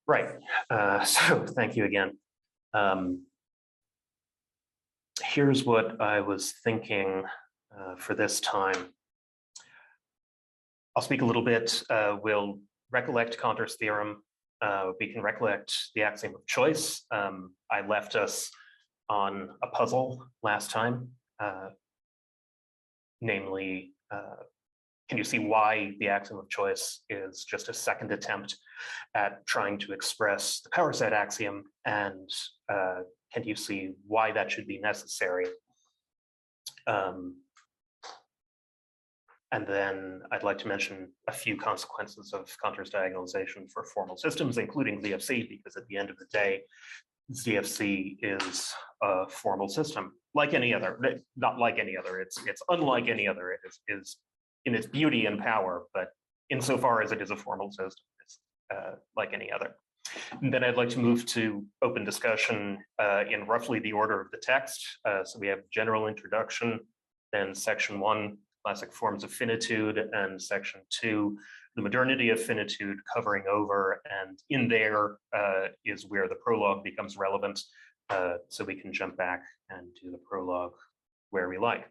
Right. So thank you again. Um, Here's what I was thinking for this time. I'll speak a little bit. We'll recollect Cantor's theorem. We can recollect the axiom of choice. I left us on a puzzle last time, namely, can you see why the axiom of choice is just a second attempt at trying to express the power set axiom, and can you see why that should be necessary? And then I'd like to mention a few consequences of Cantor's diagonalization for formal systems, including ZFC, because at the end of the day, ZFC is a formal system, like any other, not like any other, it's unlike any other. It is in its beauty and power, but insofar as it is a formal system, it's like any other. And then I'd like to move to open discussion in roughly the order of the text. So we have general introduction, then section 1, classic forms of finitude, and section 2, the modernity of finitude, covering over, and in there is where the prologue becomes relevant. So we can jump back and do the prologue where we like.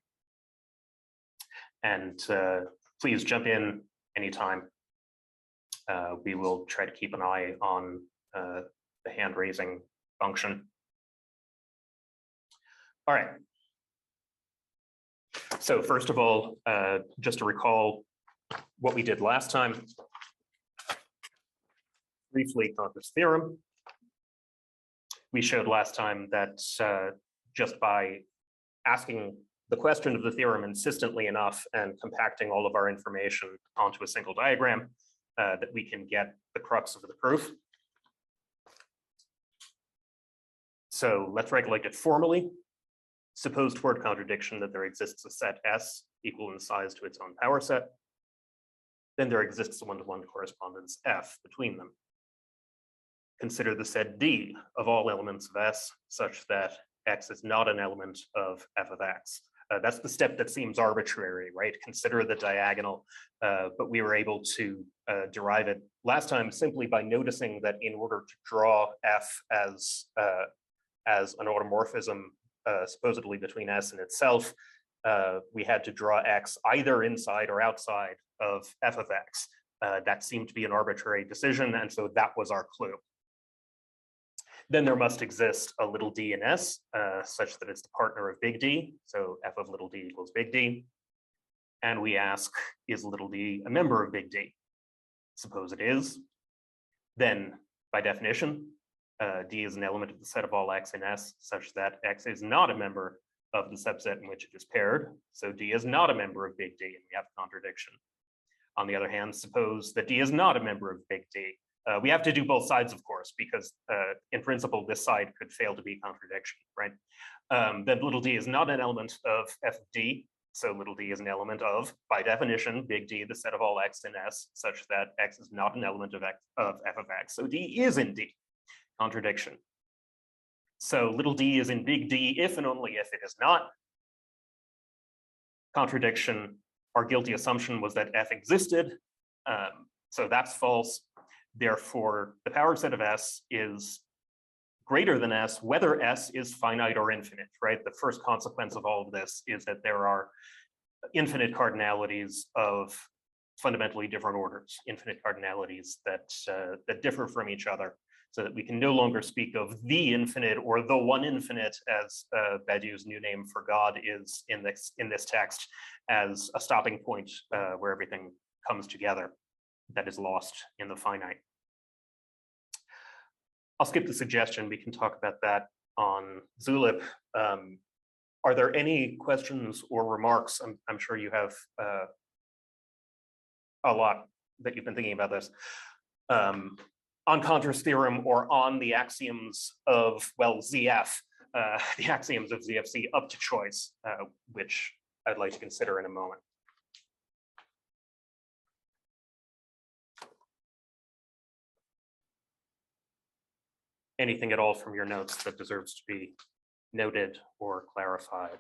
And please jump in anytime. We will try to keep an eye on the hand raising function. All right. So first of all, just to recall what we did last time, briefly Cantor's theorem. We showed last time that just by asking the question of the theorem insistently enough and compacting all of our information onto a single diagram, that we can get the crux of the proof. So let's recollect it formally. Suppose toward contradiction that there exists a set S equal in size to its own power set. Then there exists a one-to-one correspondence F between them. Consider the set D of all elements of S such that X is not an element of F of X. That's the step that seems arbitrary, right? Consider the diagonal, but we were able to derive it last time simply by noticing that in order to draw F as an automorphism supposedly between S and itself, we had to draw X either inside or outside of F of X. That seemed to be an arbitrary decision, and so that was our clue. Then there must exist a little d in S such that it's the partner of big D, so F of little d equals big D. And we ask, is little d a member of big D? Suppose it is. Then, by definition, D is an element of the set of all X in S such that X is not a member of the subset in which it is paired. So D is not a member of big D, and we have a contradiction. On the other hand, suppose that D is not a member of big D. We have to do both sides, of course, because in principle, this side could fail to be contradiction, right? Then little d is not an element of F of D, so little d is an element of, by definition, big D, the set of all X in S, such that X is not an element of F of X. So D is in D, contradiction. So little d is in big D if and only if it is not. Contradiction, our guilty assumption was that F existed, so that's false. Therefore, the power set of S is greater than S, whether S is finite or infinite, right? The first consequence of all of this is that there are infinite cardinalities of fundamentally different orders, infinite cardinalities that differ from each other, so that we can no longer speak of the infinite or the one infinite, as Badiou's new name for God is in this text, as a stopping point where everything comes together that is lost in the finite. I'll skip the suggestion. We can talk about that on Zulip. Are there any questions or remarks? I'm sure you have a lot that you've been thinking about this. On Cantor's theorem or on the axioms of, well, ZF, the axioms of ZFC up to choice, which I'd like to consider in a moment. Anything at all from your notes that deserves to be noted or clarified?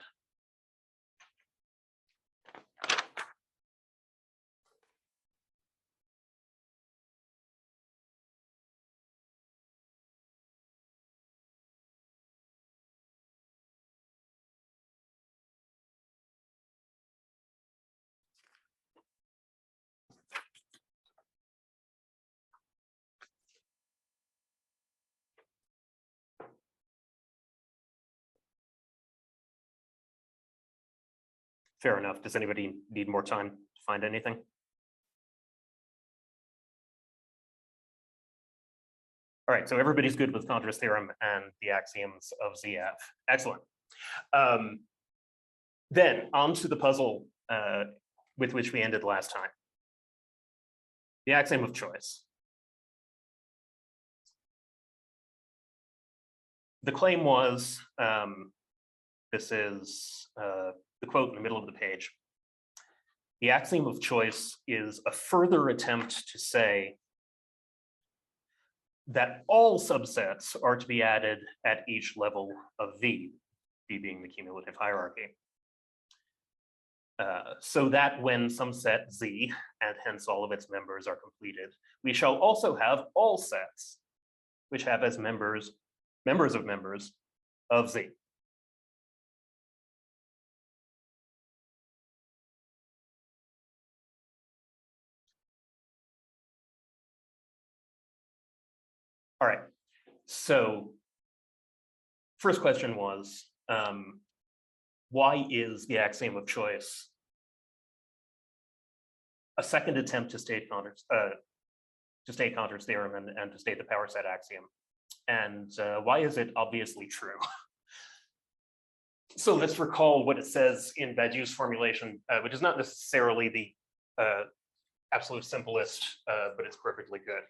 Fair enough. Does anybody need more time to find anything? All right, so everybody's good with Condra's theorem and the axioms of ZF. Excellent. Then on to the puzzle with which we ended last time. The axiom of choice. The claim was, this is the quote in the middle of the page. The axiom of choice is a further attempt to say that all subsets are to be added at each level of V, V being the cumulative hierarchy. So that when some set Z, and hence all of its members are completed, we shall also have all sets which have as members of members of Z. All right, so first question was, why is the axiom of choice a second attempt to state Condra's theorem and to state the power set axiom? And why is it obviously true? So let's recall what it says in Badiou's formulation, which is not necessarily the absolute simplest, but it's perfectly good.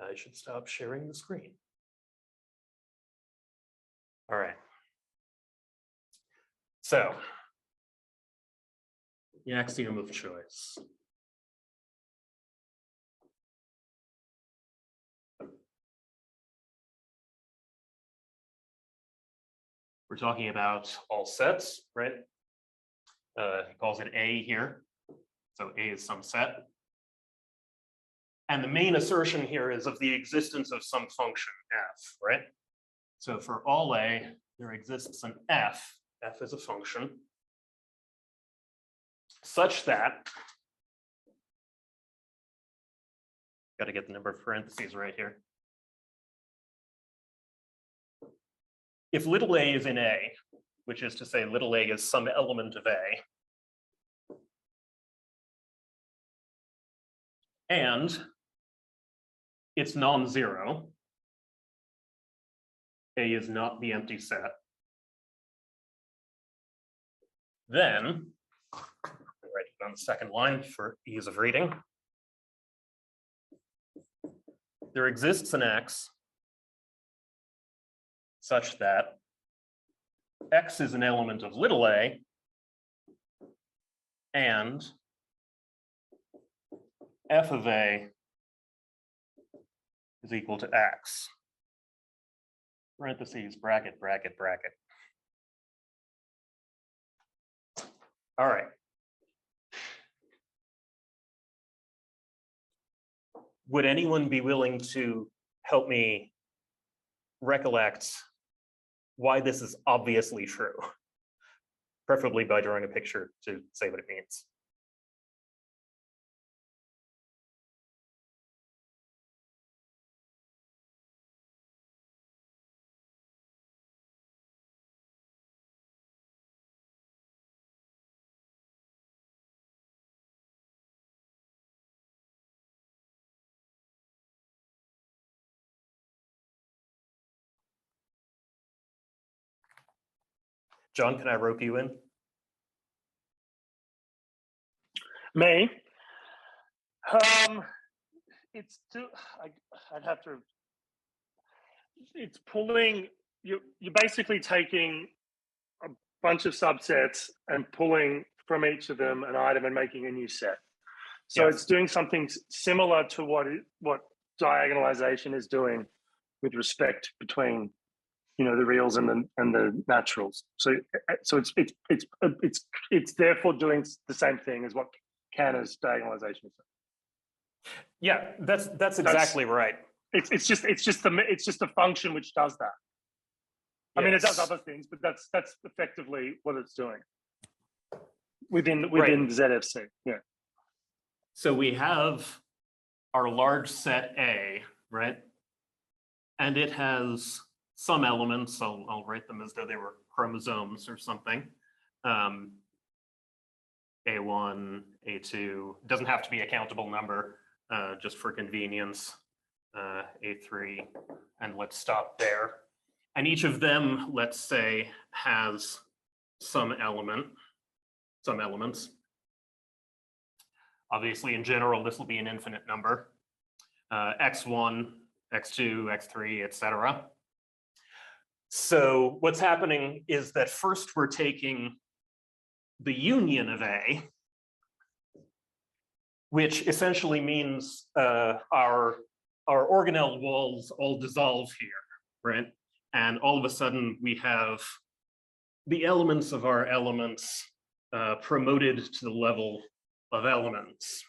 I should stop sharing the screen. All right. So, the axiom of choice. We're talking about all sets, right? He calls it A here. So A is some set. And the main assertion here is of the existence of some function f, right? So for all A, there exists an f. F is a function such that, got to get the number of parentheses right here. If little a is in A, which is to say little a is some element of A, and it's non-zero, A is not the empty set, then, I'll write it on the second line for ease of reading, there exists an X such that X is an element of little a, and f of A is equal to X. Parentheses, bracket, bracket, bracket. All right. Would anyone be willing to help me recollect why this is obviously true? Preferably by drawing a picture to say what it means. John, can I rope you in? Me? It's I'd have to. It's pulling. You're basically taking a bunch of subsets and pulling from each of them an item and making a new set. So yes, it's doing something similar to what diagonalization is doing with respect between, you know, the reals and the naturals. So it's therefore doing the same thing as what Cantor's diagonalization is. Yeah, that's exactly right. It's just a function which does that. Yes. I mean, it does other things, but that's effectively what it's doing within right, ZFC. Yeah. So we have our large set A, right? And it has some elements, so I'll write them as though they were chromosomes or something. A1, A2, doesn't have to be a countable number, just for convenience, A3, and let's stop there. And each of them, let's say, has some elements. Obviously, in general, this will be an infinite number, x1, x2, x3, etc. So what's happening is that first we're taking the union of A, which essentially means our organelle walls all dissolve here, right? And all of a sudden we have the elements of our elements promoted to the level of elements.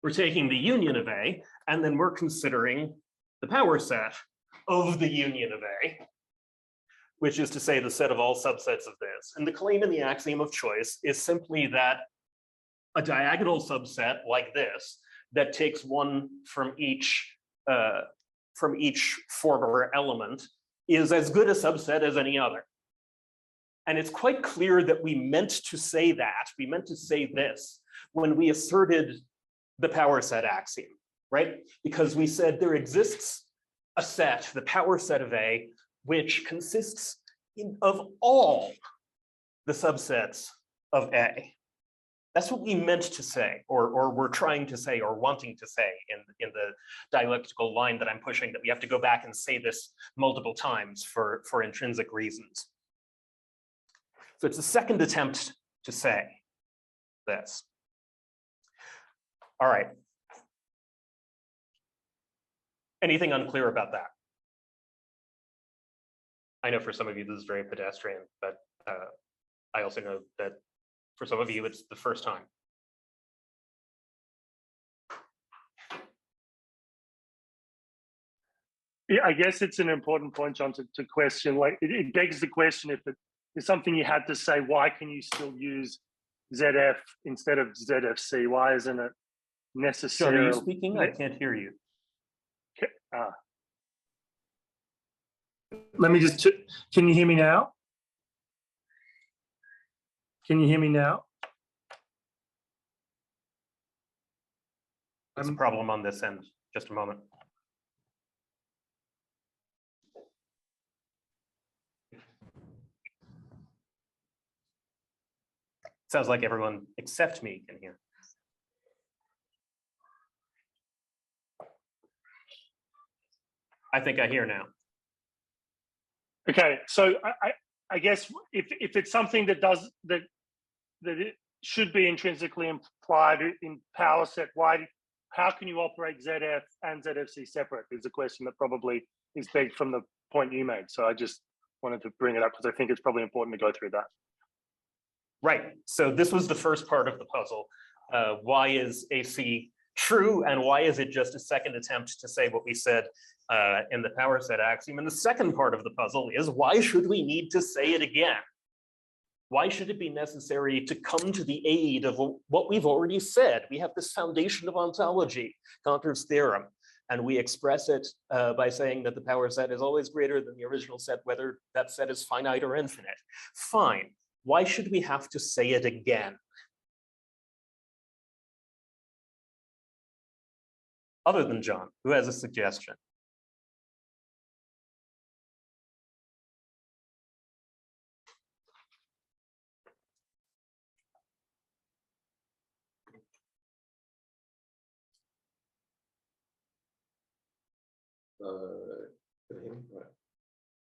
We're taking the union of A, and then we're considering the power set of the union of A, which is to say the set of all subsets of this. And the claim in the axiom of choice is simply that a diagonal subset like this that takes one from each former element is as good a subset as any other. And it's quite clear that we meant to say that, we meant to say this when we asserted the power set axiom, right? Because we said there exists a set, the power set of A, which consists of all the subsets of A. That's what we meant to say, or we're trying to say, or wanting to say in the dialectical line that I'm pushing, that we have to go back and say this multiple times for intrinsic reasons. So it's a second attempt to say this. All right. Anything unclear about that? I know for some of you this is very pedestrian, but I also know that for some of you it's the first time. Yeah, I guess it's an important point, John, to question. Like, it begs the question, if it is something you had to say, why can you still use ZF instead of ZFC? Why isn't it necessary? John, are you speaking? I can't hear you. Let me just, can you hear me now? Can you hear me now? There's a problem on this end. Just a moment. Sounds like everyone except me can hear. I think I hear now. Okay, so I guess if it's something that it should be intrinsically implied in power set, how can you operate ZF and ZFC separate? Is a question that probably is begged from the point you made. So I just wanted to bring it up because I think it's probably important to go through that. Right. So this was the first part of the puzzle. Why is AC true, and why is it just a second attempt to say what we said in the power set axiom? And the second part of the puzzle is, why should we need to say it again? Why should it be necessary to come to the aid of what we've already said? We have this foundation of ontology, Cantor's theorem, and we express it by saying that the power set is always greater than the original set, whether that set is finite or infinite. Fine. Why should we have to say it again? Other than John, who has a suggestion?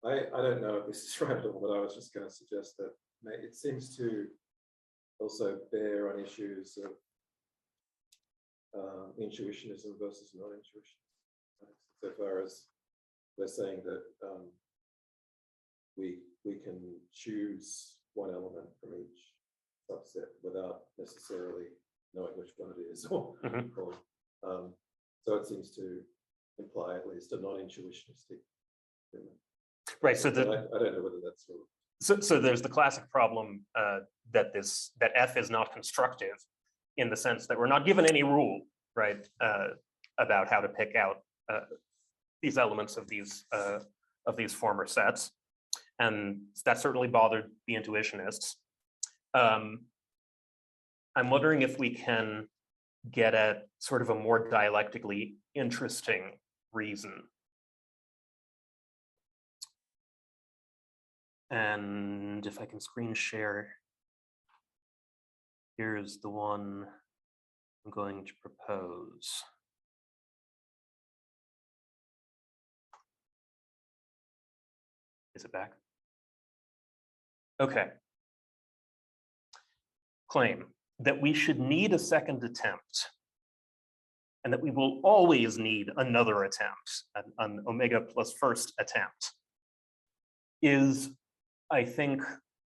Right. I don't know if this is right at all, but I was just going to suggest that it seems to also bear on issues of intuitionism versus non-intuition. So far as we're saying that we can choose one element from each subset without necessarily knowing which one it is, or so it seems to imply at least a non-intuitionistic element. Right. So I don't know whether that's true. So there's the classic problem that F is not constructive, in the sense that we're not given any rule, right, about how to pick out these elements of these former sets. And that certainly bothered the intuitionists. I'm wondering if we can get at sort of a more dialectically interesting reason. And if I can screen share, here's the one I'm going to propose. Is it back? Okay. Claim that we should need a second attempt and that we will always need another attempt, an omega plus first attempt, is, I think,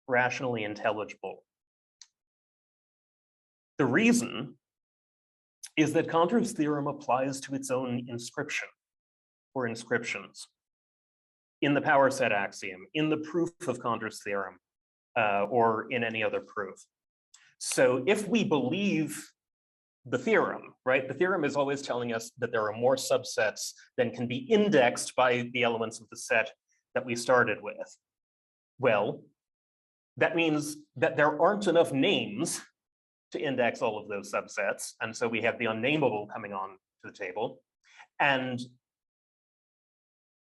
rationally intelligible. The reason is that Cantor's theorem applies to its own inscription or inscriptions in the power set axiom, in the proof of Cantor's theorem, or in any other proof. So if we believe the theorem, right? The theorem is always telling us that there are more subsets than can be indexed by the elements of the set that we started with. Well, that means that there aren't enough names to index all of those subsets. And so we have the unnameable coming on to the table. And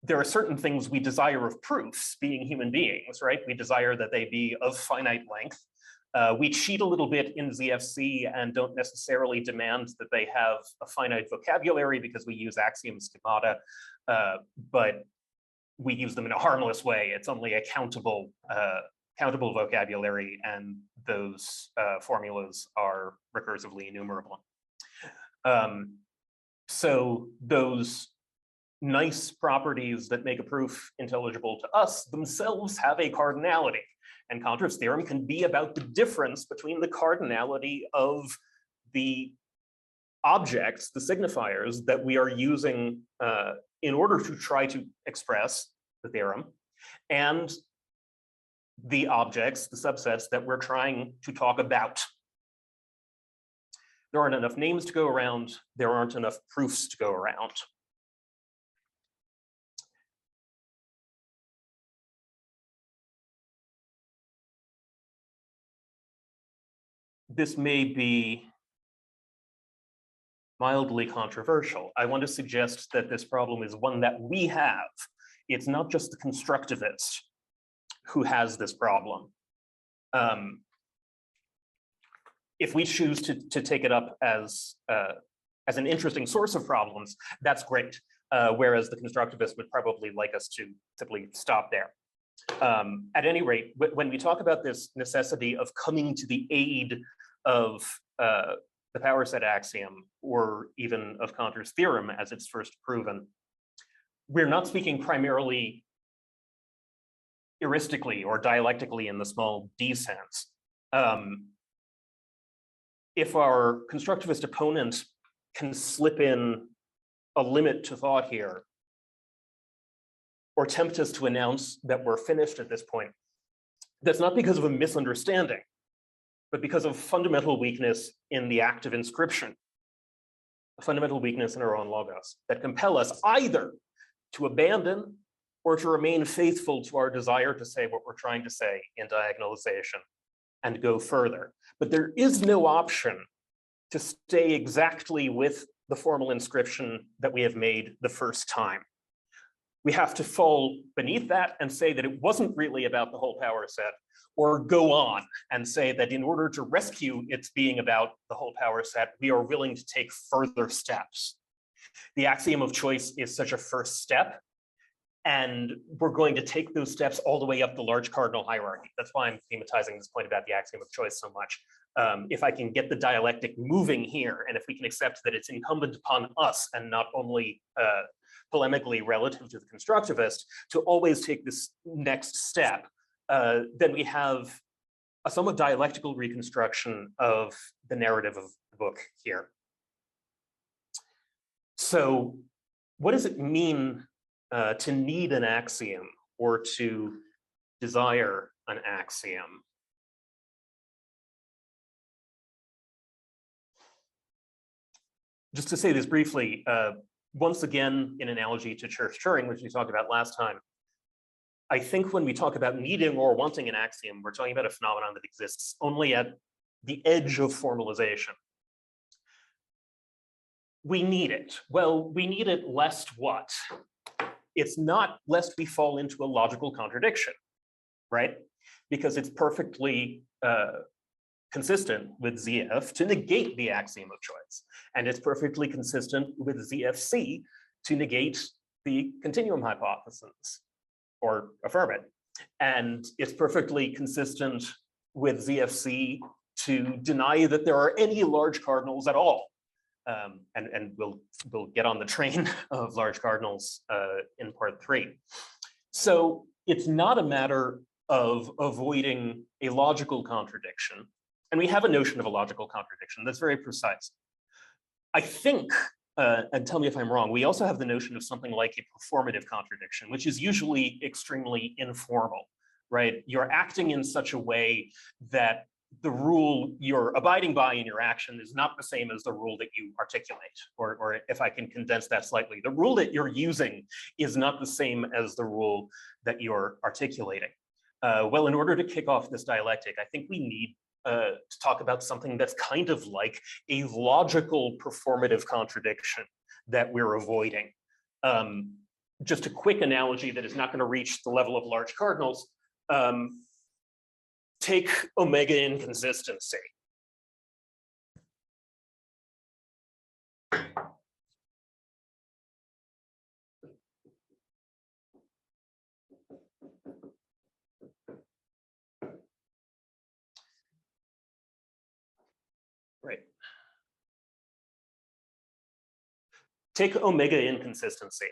there are certain things we desire of proofs, being human beings, right? We desire that they be of finite length. We cheat a little bit in ZFC and don't necessarily demand that they have a finite vocabulary because we use axiom schemata, but we use them in a harmless way. It's only a countable vocabulary, and those formulas are recursively enumerable. So those nice properties that make a proof intelligible to us themselves have a cardinality. And Cantor's theorem can be about the difference between the cardinality of the objects, the signifiers that we are using in order to try to express the theorem, and the objects, the subsets that we're trying to talk about. There aren't enough names to go around. There aren't enough proofs to go around. This may be mildly controversial. I want to suggest that this problem is one that we have. It's not just the constructivist who has this problem. If we choose to take it up as an interesting source of problems, that's great. Whereas the constructivist would probably like us to simply stop there. At any rate, when we talk about this necessity of coming to the aid of the power set axiom, or even of Cantor's theorem as it's first proven, we're not speaking primarily heuristically or dialectically in the small d sense. If our constructivist opponent can slip in a limit to thought here, or tempt us to announce that we're finished at this point, that's not because of a misunderstanding, but because of fundamental weakness in the act of inscription, a fundamental weakness in our own logos that compel us either to abandon or to remain faithful to our desire to say what we're trying to say in diagonalization and go further. But there is no option to stay exactly with the formal inscription that we have made the first time. We have to fall beneath that and say that it wasn't really about the whole power set, or go on and say that in order to rescue its being about the whole power set, we are willing to take further steps. The axiom of choice is such a first step, and we're going to take those steps all the way up the large cardinal hierarchy. That's why I'm thematizing this point about the axiom of choice so much. If I can get the dialectic moving here, and if we can accept that it's incumbent upon us and not only polemically relative to the constructivist to always take this next step, then we have a somewhat dialectical reconstruction of the narrative of the book here. So what does it mean to need an axiom or to desire an axiom? Just to say this briefly, once again, in analogy to Church-Turing, which we talked about last time, I think when we talk about needing or wanting an axiom, we're talking about a phenomenon that exists only at the edge of formalization. We need it. Well, we need it lest what? It's not lest we fall into a logical contradiction, right? Because it's perfectly consistent with ZF to negate the axiom of choice. And it's perfectly consistent with ZFC to negate the continuum hypothesis or affirm it. And it's perfectly consistent with ZFC to deny that there are any large cardinals at all. And we'll get on the train of large cardinals in part 3. So it's not a matter of avoiding a logical contradiction. And we have a notion of a logical contradiction that's very precise. I think, and tell me if I'm wrong, we also have the notion of something like a performative contradiction, which is usually extremely informal, right? You're acting in such a way that the rule you're abiding by in your action is not the same as the rule that you articulate, or if I can condense that slightly, the rule that you're using is not the same as the rule that you're articulating. Well, in order to kick off this dialectic, I think we need to talk about something that's kind of like a logical performative contradiction that we're avoiding. Just a quick analogy that is not going to reach the level of large cardinals. Take omega inconsistency. Right. Take omega inconsistency.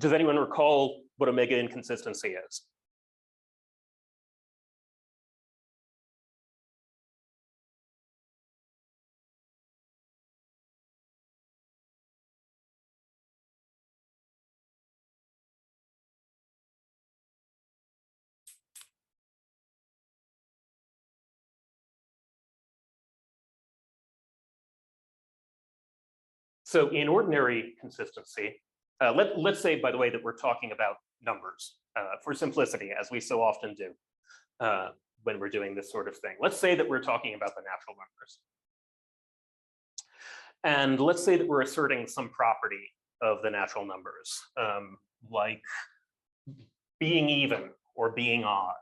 Does anyone recall what omega inconsistency is? So in ordinary consistency, let's say, by the way, that we're talking about numbers for simplicity, as we so often do when we're doing this sort of thing. Let's say that we're talking about the natural numbers. And let's say that we're asserting some property of the natural numbers, like being even or being odd.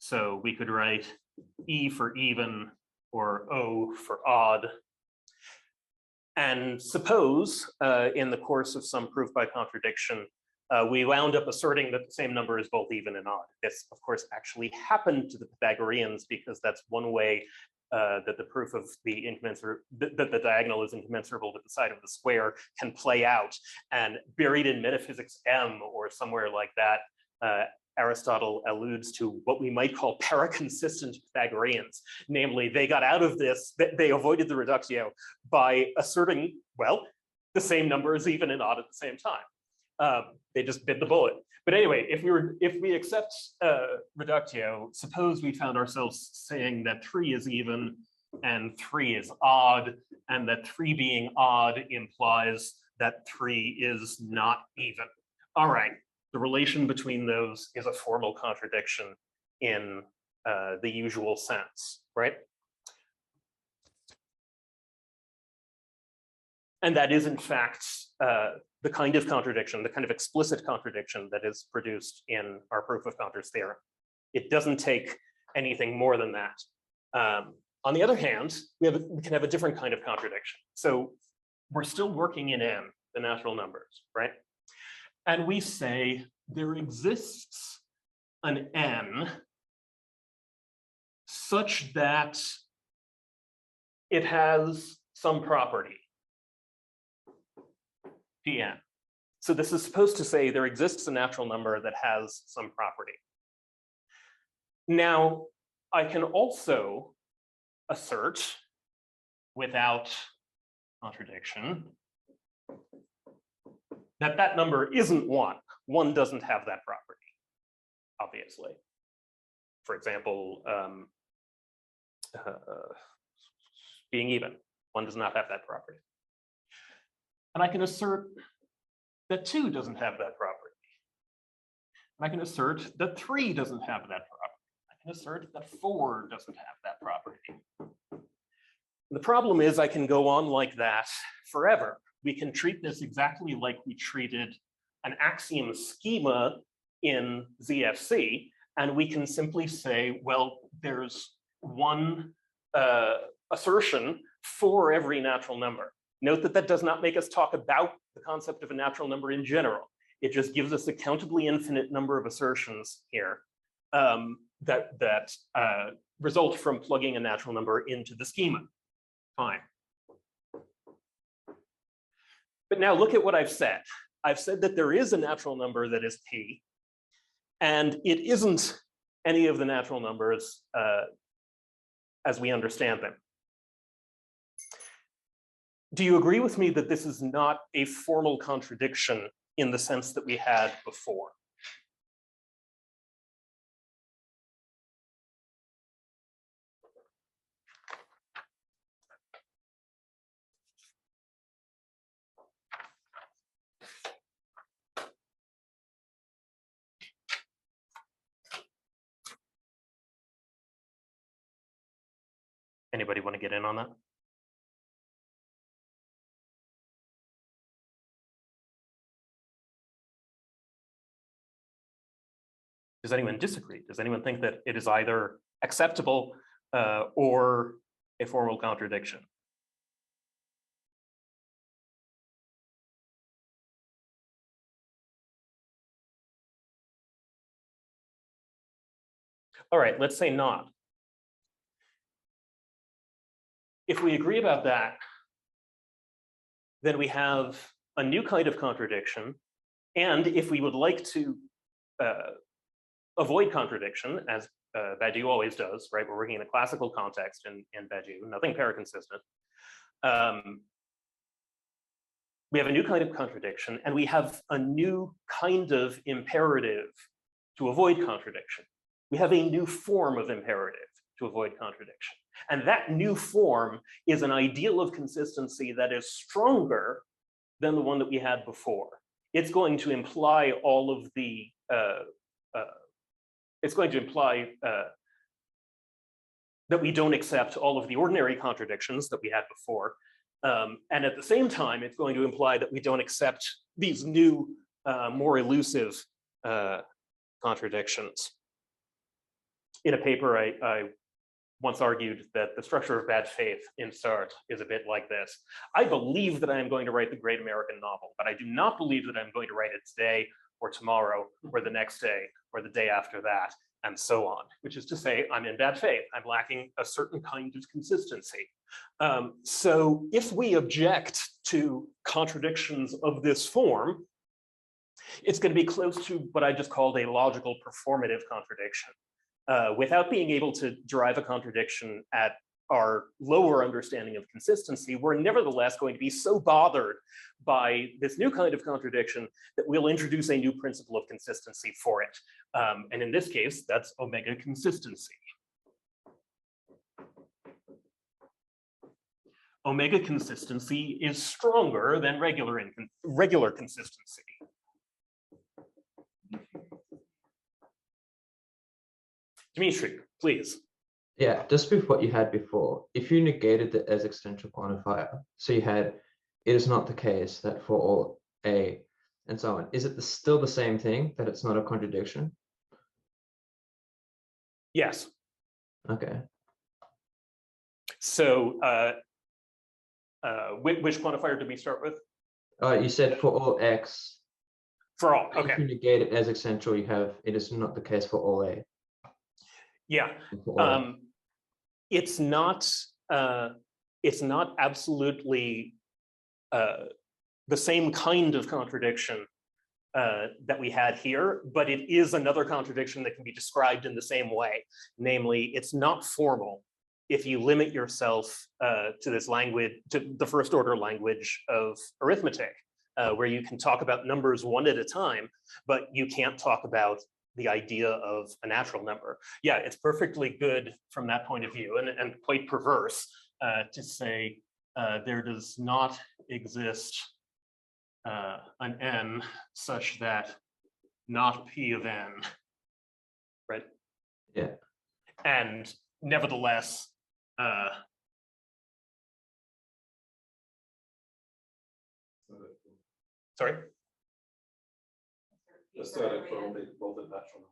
So we could write E for even or O for odd. And suppose in the course of some proof by contradiction, we wound up asserting that the same number is both even and odd. This, of course, actually happened to the Pythagoreans because that's one way that the proof of the incommensurable, that the diagonal is incommensurable with the side of the square can play out. And buried in Metaphysics M or somewhere like that, Aristotle alludes to what we might call paraconsistent Pythagoreans. Namely, they got out of this, they avoided the reductio by asserting, well, the same number is even and odd at the same time. They just bit the bullet. But anyway, if we accept reductio, suppose we found ourselves saying that 3 is even and 3 is odd, and that 3 being odd implies that 3 is not even. All right. The relation between those is a formal contradiction in the usual sense, right? And that is, in fact, the kind of contradiction, the kind of explicit contradiction that is produced in our proof of counters theorem. It doesn't take anything more than that. On the other hand, we can have a different kind of contradiction. So we're still working in M, the natural numbers, right? And we say there exists an N such that it has some property, Pn. So this is supposed to say there exists a natural number that has some property. Now, I can also assert, without contradiction, that that number isn't 1. 1 doesn't have that property, obviously. For example, being even, 1 does not have that property. And I can assert that 2 doesn't have that property. And I can assert that 3 doesn't have that property. I can assert that 4 doesn't have that property. The problem is I can go on like that forever. We can treat this exactly like we treated an axiom schema in ZFC, and we can simply say, well, there's one assertion for every natural number. Note that that does not make us talk about the concept of a natural number in general. It just gives us a countably infinite number of assertions here that result from plugging a natural number into the schema. Fine. But now look at what I've said. I've said that there is a natural number that is P, and it isn't any of the natural numbers as we understand them. Do you agree with me that this is not a formal contradiction in the sense that we had before? Anybody want to get in on that? Does anyone disagree? Does anyone think that it is either acceptable or a formal contradiction? All right, let's say not. If we agree about that, then we have a new kind of contradiction. And if we would like to avoid contradiction, as Badiou always does, right? We're working in a classical context in Badiou, nothing paraconsistent. We have a new kind of contradiction, and we have a new kind of imperative to avoid contradiction. We have a new form of imperative to avoid contradiction. And that new form is an ideal of consistency that is stronger than the one that we had before. It's going to imply all of the, it's going to imply that we don't accept all of the ordinary contradictions that we had before. And at the same time, it's going to imply that we don't accept these new, more elusive contradictions. In a paper, I once argued that the structure of bad faith in Sartre is a bit like this. I believe that I am going to write the great American novel, but I do not believe that I'm going to write it today or tomorrow or the next day or the day after that, and so on, which is to say I'm in bad faith. I'm lacking a certain kind of consistency. So if we object to contradictions of this form, it's going to be close to what I just called a logical performative contradiction. Without being able to derive a contradiction at our lower understanding of consistency, we're nevertheless going to be so bothered by this new kind of contradiction that we'll introduce a new principle of consistency for it. And in this case, that's omega consistency. Omega consistency is stronger than regular consistency. Dimitri, please. Yeah, just with what you had before, if you negated the as existential quantifier, so you had, it is not the case that for all A and so on, is it still the same thing, that it's not a contradiction? Yes. Okay. So which quantifier did we start with? You said for all X. For all, okay. If you negate it as existential, you have, it is not the case for all A. Yeah, it's not absolutely the same kind of contradiction that we had here, but it is another contradiction that can be described in the same way. Namely, it's not formal if you limit yourself to this language, to the first order language of arithmetic, where you can talk about numbers one at a time, but you can't talk about the idea of a natural number. Yeah, it's perfectly good from that point of view, and quite perverse to say there does not exist an n such that not P of n, right? Yeah. And nevertheless, sorry? Asserted for only both the natural.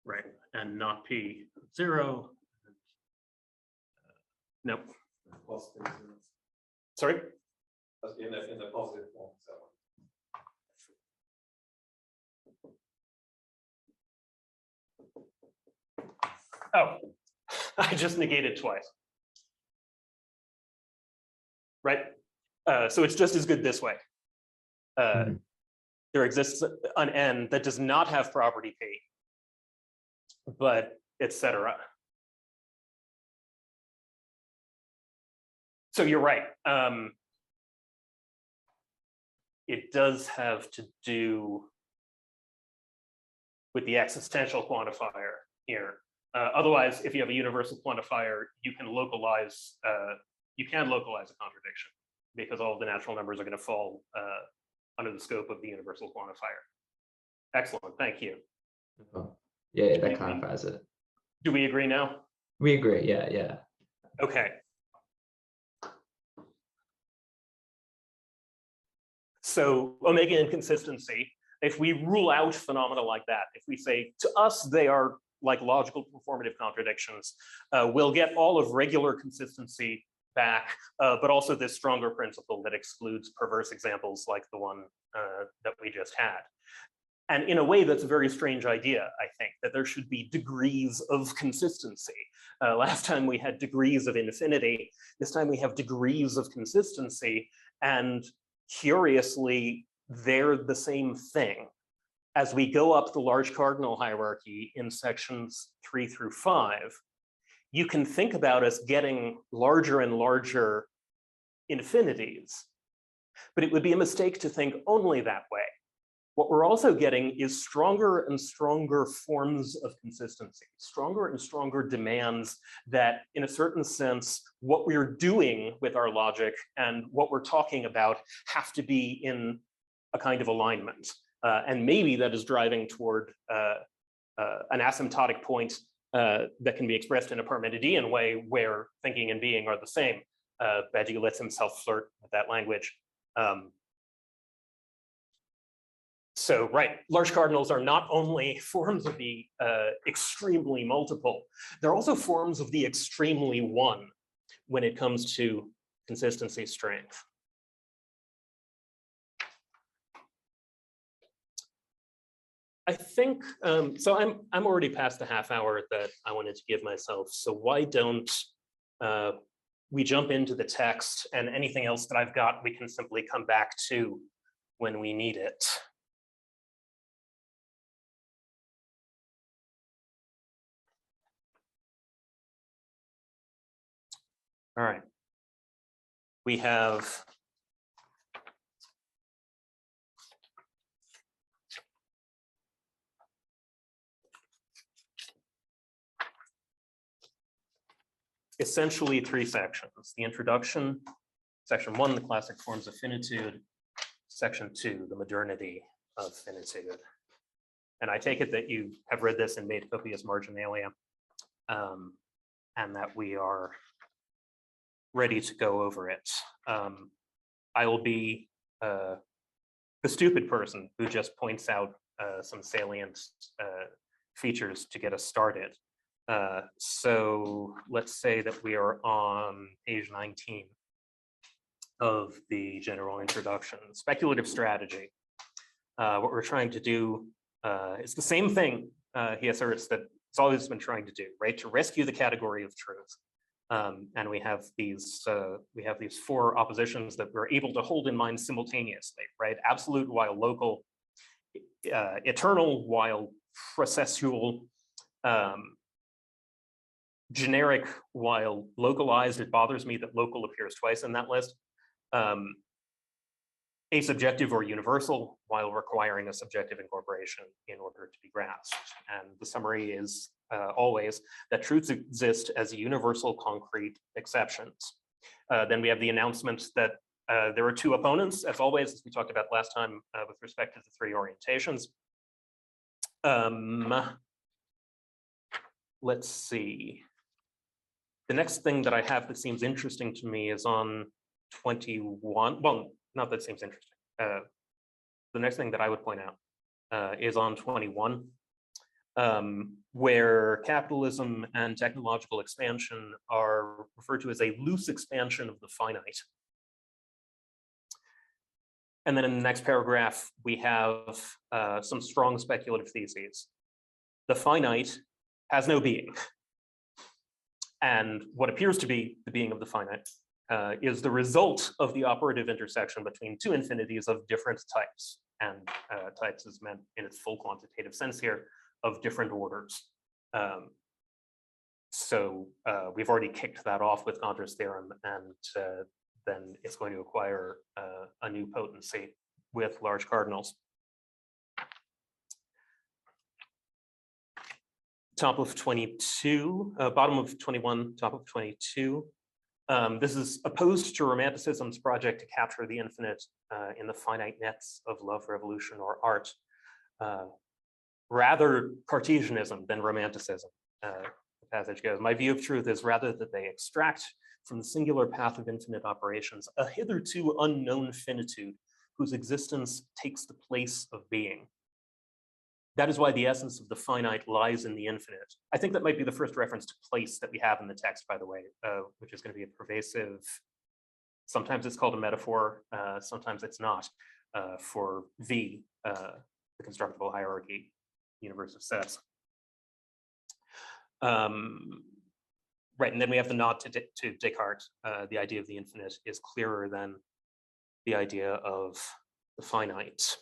Right, and not P of 0. Nope, Positive zeros. sorry? That's in the positive form. So. Oh, I just negated twice. Right, so it's just as good this way. Mhm. There exists an n that does not have property P, but etc. So you're right. It does have to do with the existential quantifier here. Otherwise, if you have a universal quantifier, you can localize a contradiction because all of the natural numbers are going to fall under the scope of the universal quantifier. Excellent, thank you. Oh, yeah, that clarifies it. Do we agree now? We agree. Yeah, yeah. Okay. So omega inconsistency, if we rule out phenomena like that, if we say to us they are like logical performative contradictions, we'll get all of regular consistency back, but also this stronger principle that excludes perverse examples like the one that we just had. And in a way, that's a very strange idea, I think, that there should be degrees of consistency. Last time we had degrees of infinity. This time we have degrees of consistency. And curiously, they're the same thing. As we go up the large cardinal hierarchy in sections 3 through 5, you can think about us getting larger and larger infinities, but it would be a mistake to think only that way. What we're also getting is stronger and stronger forms of consistency, stronger and stronger demands that, in a certain sense, what we're doing with our logic and what we're talking about have to be in a kind of alignment. And maybe that is driving toward an asymptotic point that can be expressed in a Parmenidean way where thinking and being are the same. Badiou lets himself flirt with that language. So, right, large cardinals are not only forms of the extremely multiple, they're also forms of the extremely one when it comes to consistency strength. I think, so I'm already past the half hour that I wanted to give myself, so why don't we jump into the text, and anything else that I've got we can simply come back to when we need it. All right, we have essentially 3 sections: the introduction, section 1, the classic forms of finitude, section 2, the modernity of finitude. And I take it that you have read this and made copious marginalia, and that we are ready to go over it. I will be the stupid person who just points out some salient features to get us started. So let's say that we are on page 19 of the general introduction. Speculative strategy. What we're trying to do is the same thing, he asserts, that it's always been trying to do, right? To rescue the category of truth. And we have these 4 oppositions that we're able to hold in mind simultaneously, right? Absolute while local, eternal while processual, generic while localized. It bothers me that local appears twice in that list. Asubjective or universal while requiring a subjective incorporation in order to be grasped. And the summary is always that truths exist as universal concrete exceptions. Then we have the announcement that there are two opponents, as always, as we talked about last time, with respect to the three orientations. Let's see. The next thing that I have that seems interesting to me is on 21. Well, not that seems interesting. The next thing that I would point out is on 21, where capitalism and technological expansion are referred to as a loose expansion of the finite. And then in the next paragraph, we have some strong speculative theses. The finite has no being. And what appears to be the being of the finite is the result of the operative intersection between two infinities of different types. And types is meant in its full quantitative sense here, of different orders. So we've already kicked that off with Condra's theorem, and then it's going to acquire a new potency with large cardinals. Top of 22, bottom of 21, top of 22. This is opposed to Romanticism's project to capture the infinite in the finite nets of love, revolution, or art. Rather Cartesianism than Romanticism, the passage goes. My view of truth is rather that they extract from the singular path of infinite operations a hitherto unknown finitude whose existence takes the place of being. That is why the essence of the finite lies in the infinite. I think that might be the first reference to place that we have in the text, by the way, which is going to be a pervasive, sometimes it's called a metaphor, sometimes it's not, for V, the constructible hierarchy universe of sets. Right, and then we have the nod to Descartes. The idea of the infinite is clearer than the idea of the finite.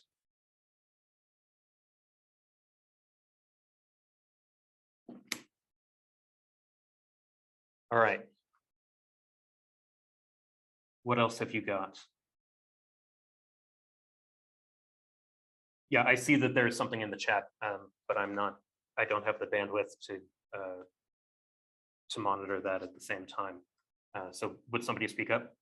All right. What else have you got? Yeah, I see that there's something in the chat, but I don't have the bandwidth to monitor that at the same time. So would somebody speak up?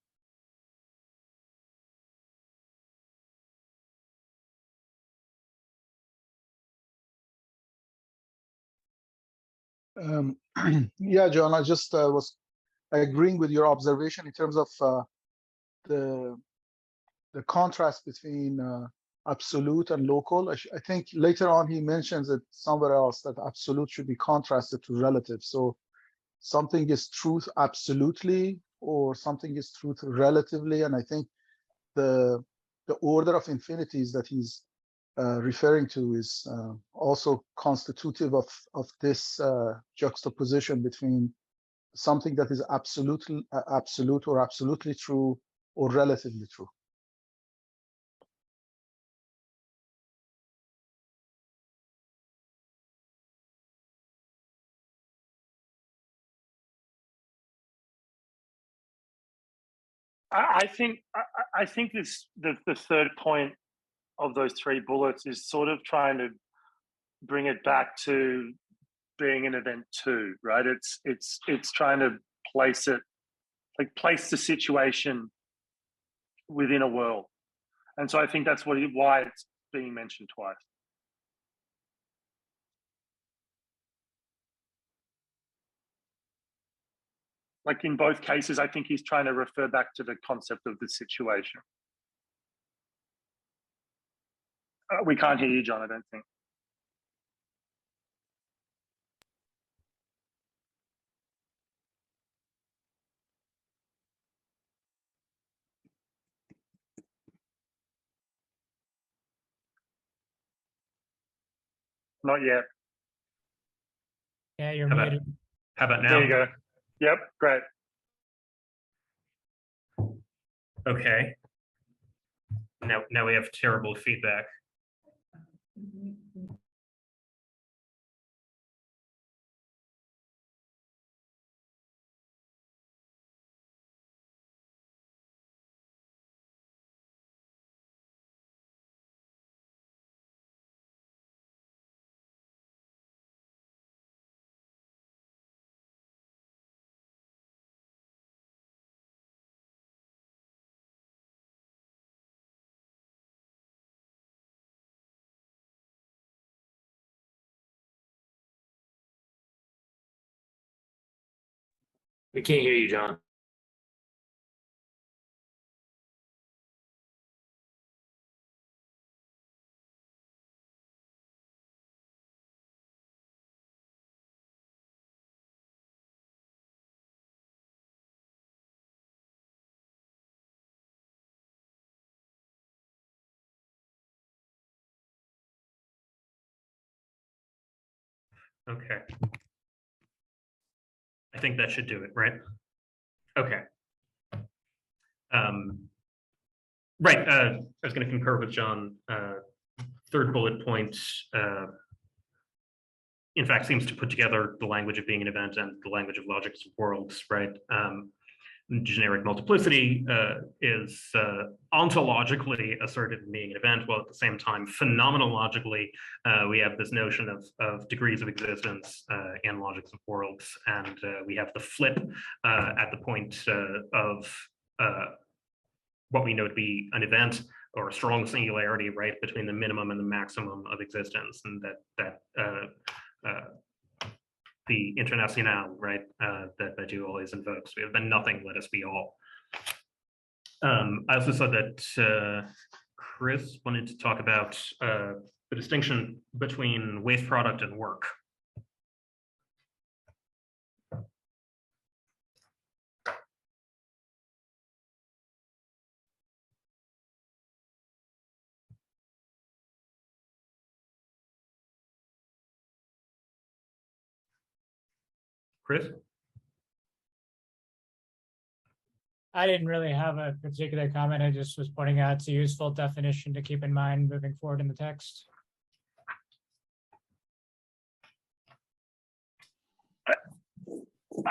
Yeah, John, I just was agreeing with your observation in terms of the contrast between absolute and local. I think later on he mentions it somewhere else that absolute should be contrasted to relative. So something is truth absolutely, or something is truth relatively. And I think the order of infinities that he's referring to is also constitutive of this juxtaposition between something that is absolute or absolutely true or relatively true. I think the third point of those three bullets is sort of trying to bring it back to being an event two, right? It's trying to place it, like place the situation within a world, and so I think that's why it's being mentioned twice. Like in both cases, I think he's trying to refer back to the concept of the situation. We can't hear you, John, I don't think. Not yet. Yeah, you're How about, muted. how about now? There you go. Yep, great. Okay. Now we have terrible feedback. We can't hear you, John. Okay. I think that should do it, right? Okay. Right. I was going to concur with John. Third bullet point, in fact, seems to put together the language of being an event and the language of logics of worlds, right? Generic multiplicity is ontologically asserted in being an event, while at the same time, phenomenologically, we have this notion of degrees of existence in logics of worlds, and we have the flip at the point of what we know to be an event or a strong singularity, right, between the minimum and the maximum of existence, and that the international, right, that you always invokes. We have been nothing, let us be all. I also saw that Chris wanted to talk about the distinction between waste product and work. Chris? I didn't really have a particular comment. I just was pointing out it's a useful definition to keep in mind moving forward in the text.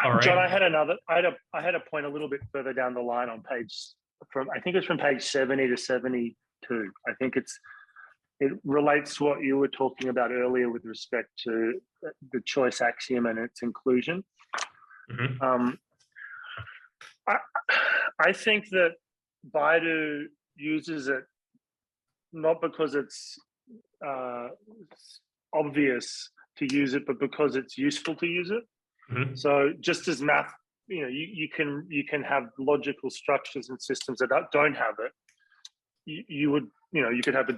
All right. John, I had a point a little bit further down the line on page I think it's from page 70 to 72. I think it relates to what you were talking about earlier with respect to the choice axiom and its inclusion. Mm-hmm. I think that Baidu uses it not because it's obvious to use it, but because it's useful to use it. Mm-hmm. So just as math, you can have logical structures and systems that don't have it. You could have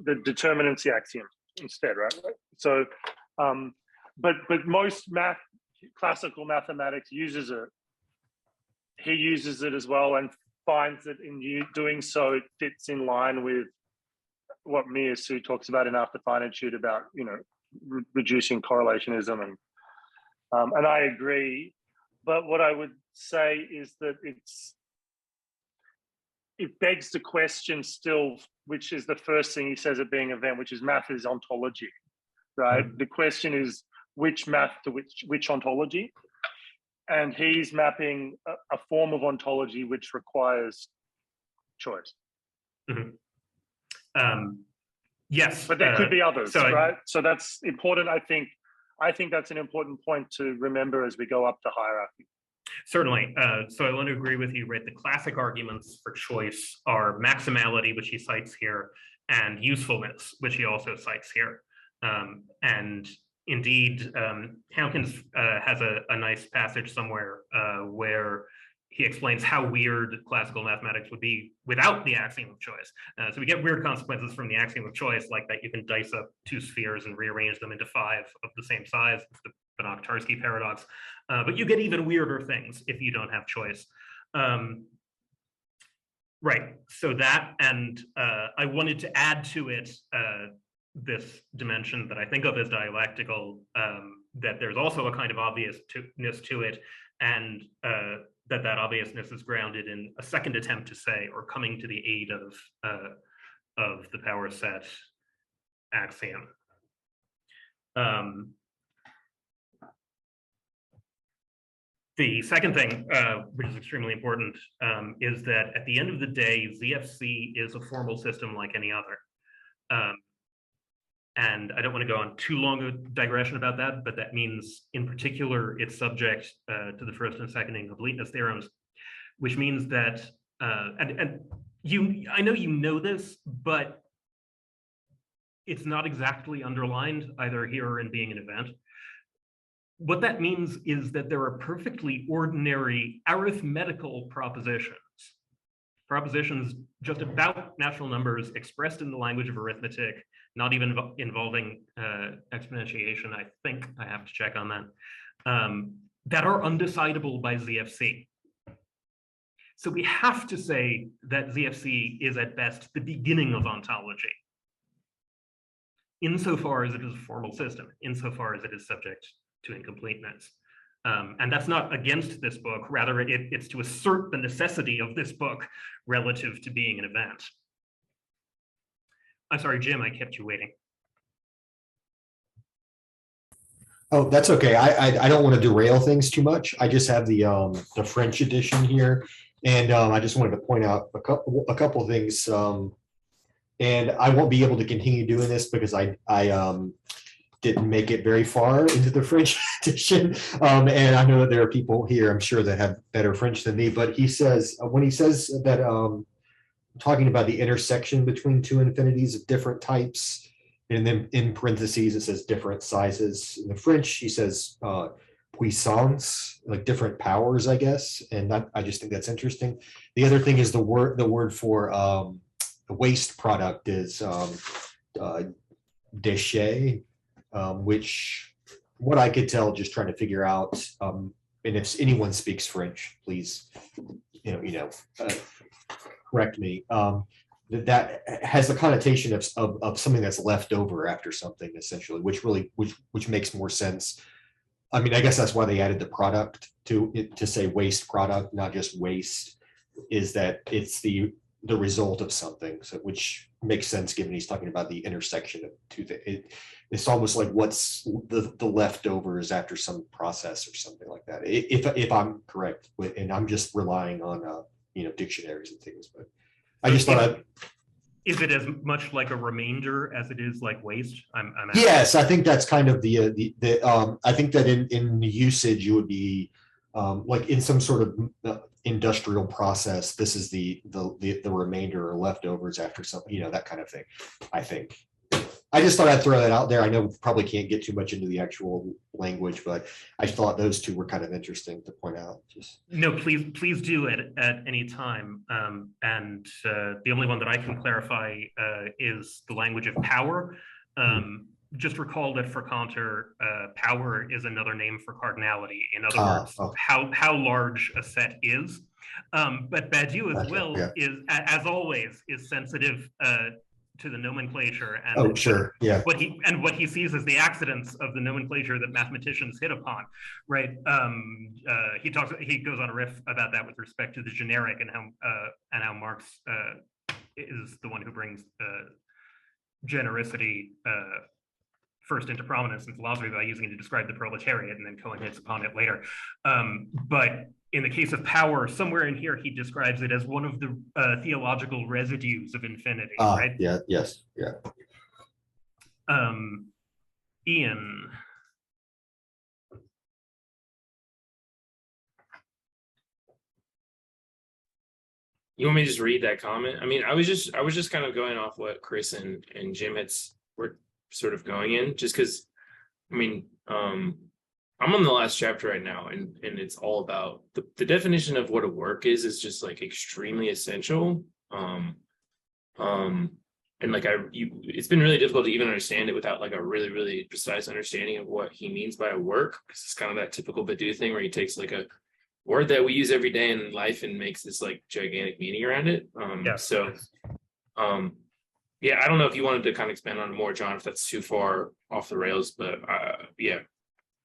the determinacy axiom instead, right? So, but most classical mathematics uses it. He uses it as well and finds that in doing so, it fits in line with what Miyasu talks about in After Finitude about reducing correlationism and I agree. But what I would say is that it begs the question still, which is the first thing he says at being an event, which is math is ontology, right? Mm-hmm. The question is which math to which ontology, and he's mapping a form of ontology which requires choice. Mm-hmm. Yes, but there could be others, right? So that's important. I think that's an important point to remember as we go up the hierarchy. Certainly. So I want to agree with you, right? The classic arguments for choice are maximality, which he cites here, and usefulness, which he also cites here. And indeed, Hawkins has a nice passage somewhere where he explains how weird classical mathematics would be without the axiom of choice. So we get weird consequences from the axiom of choice, like that you can dice up two spheres and rearrange them into 5 of the same size. It's the Banach-Tarski paradox. But you get even weirder things if you don't have choice. Right, so that, and I wanted to add to it this dimension that I think of as dialectical, that there's also a kind of obviousness to it, and that obviousness is grounded in a second attempt to say, or coming to the aid of the power set axiom. The second thing, which is extremely important, is that at the end of the day, ZFC is a formal system like any other. And I don't want to go on too long a digression about that, but that means, in particular, it's subject to the first and second incompleteness theorems, which means that, and I know you know this, but it's not exactly underlined either here or in being an event. what that means is that there are perfectly ordinary arithmetical propositions just about natural numbers expressed in the language of arithmetic, not even involving exponentiation. I think I have to check on that, that are undecidable by ZFC. So we have to say that ZFC is at best the beginning of ontology, insofar as it is a formal system, insofar as it is subject to incompleteness. And that's not against this book, rather it's to assert the necessity of this book relative to being an event. I'm sorry, Jim, I kept you waiting. Oh, that's okay. I don't want to derail things too much. I just have the French edition here, and I just wanted to point out a couple things. And I won't be able to continue doing this because I didn't make it very far into the French edition. And I know that there are people here, I'm sure, that have better French than me, but he says, when he says that, talking about the intersection between two infinities of different types, and then in parentheses, it says different sizes. In the French, he says puissance, like different powers, I guess. And I just think that's interesting. The other thing is the word for the waste product is déchet, which what I could tell just trying to figure out, and if anyone speaks French, please, correct me. That has the connotation of something that's left over after something, essentially, which makes more sense. I mean, I guess that's why they added the product to say waste product, not just waste, is that it's the result of something, so which makes sense given he's talking about the intersection of two things. It's almost like what's the leftovers after some process or something like that. If I'm correct, and I'm just relying on dictionaries and things, but I just thought is it as much like a remainder as it is like waste? Yes, I think that's kind of the I think that in usage you would be like in some sort of industrial process, this is the remainder or leftovers after something, that kind of thing. I think. I just thought I'd throw that out there. I know probably can't get too much into the actual language, but I thought those two were kind of interesting to point out. No, please do it at any time. And the only one that I can clarify is the language of power. Just recall that for Cantor, power is another name for cardinality. In other words, how large a set is. But Badiou as well is, as always, is sensitive to the nomenclature and what he sees as the accidents of the nomenclature that mathematicians hit upon, right? He goes on a riff about that with respect to the generic and how Marx is the one who brings genericity first into prominence in philosophy by using it to describe the proletariat, and then Cohen hits upon it later. But in the case of power, somewhere in here, he describes it as one of the theological residues of infinity, right? Yeah, yes, yeah. Ian. You want me to just read that comment? I mean, I was just kind of going off what Chris and Jim were sort of going in, just because, I mean, I'm on the last chapter right now, and it's all about the definition of what a work is just like extremely essential. And like it's been really difficult to even understand it without like a really, really precise understanding of what he means by a work, because it's kind of that typical Badiou thing where he takes like a word that we use every day in life and makes this like gigantic meaning around it. Yeah, I don't know if you wanted to kind of expand on it more, John, if that's too far off the rails, but yeah,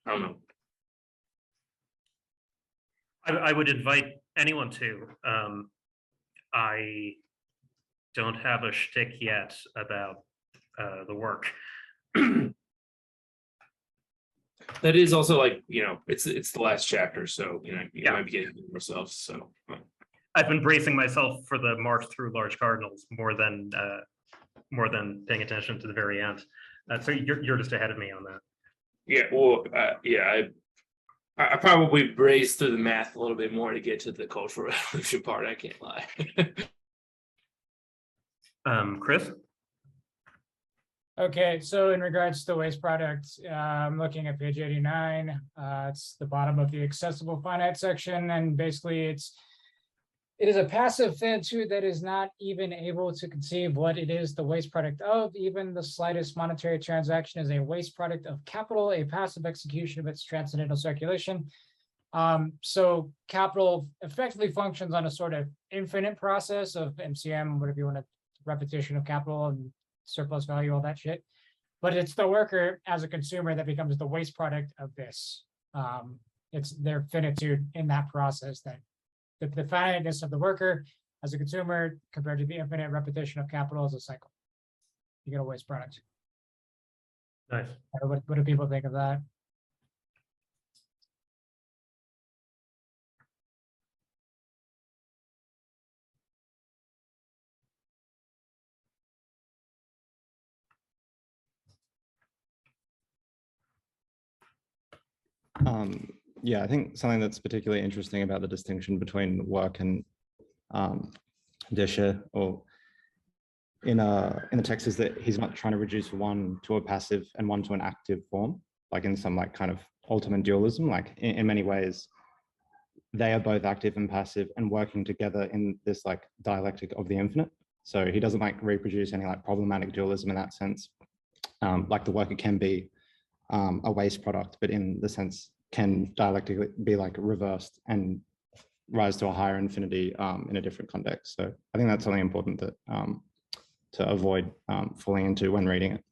I don't know. I would invite anyone to. I don't have a shtick yet about the work. That is also like, it's the last chapter, so you might be getting ourselves. So I've been bracing myself for the march through large cardinals more than paying attention to the very end. So you're just ahead of me on that. Yeah, well, I probably braced through the math a little bit more to get to the Cultural Revolution part. I can't lie. Chris? Okay, so in regards to the waste product, I'm looking at page 89. It's the bottom of the accessible finite section, and basically it is a passive finitude that is not even able to conceive what it is the waste product of. Even the slightest monetary transaction is a waste product of capital, a passive execution of its transcendental circulation. So capital effectively functions on a sort of infinite process of MCM, whatever you want to, repetition of capital and surplus value, all that shit. But it's the worker as a consumer that becomes the waste product of this. It's their finitude in that process, that the finiteness of the worker as a consumer compared to the infinite repetition of capital as a cycle. You get a waste product. Nice. What do people think of that? Yeah, I think something that's particularly interesting about the distinction between work and Disher, or in the text, is that he's not trying to reduce one to a passive and one to an active form, like in some like kind of ultimate dualism. Like in many ways, they are both active and passive and working together in this like dialectic of the infinite. So he doesn't like reproduce any like problematic dualism in that sense. Like the worker can be a waste product, but in the sense can dialectically be like reversed and rise to a higher infinity in a different context. So I think that's something important that to avoid falling into when reading it.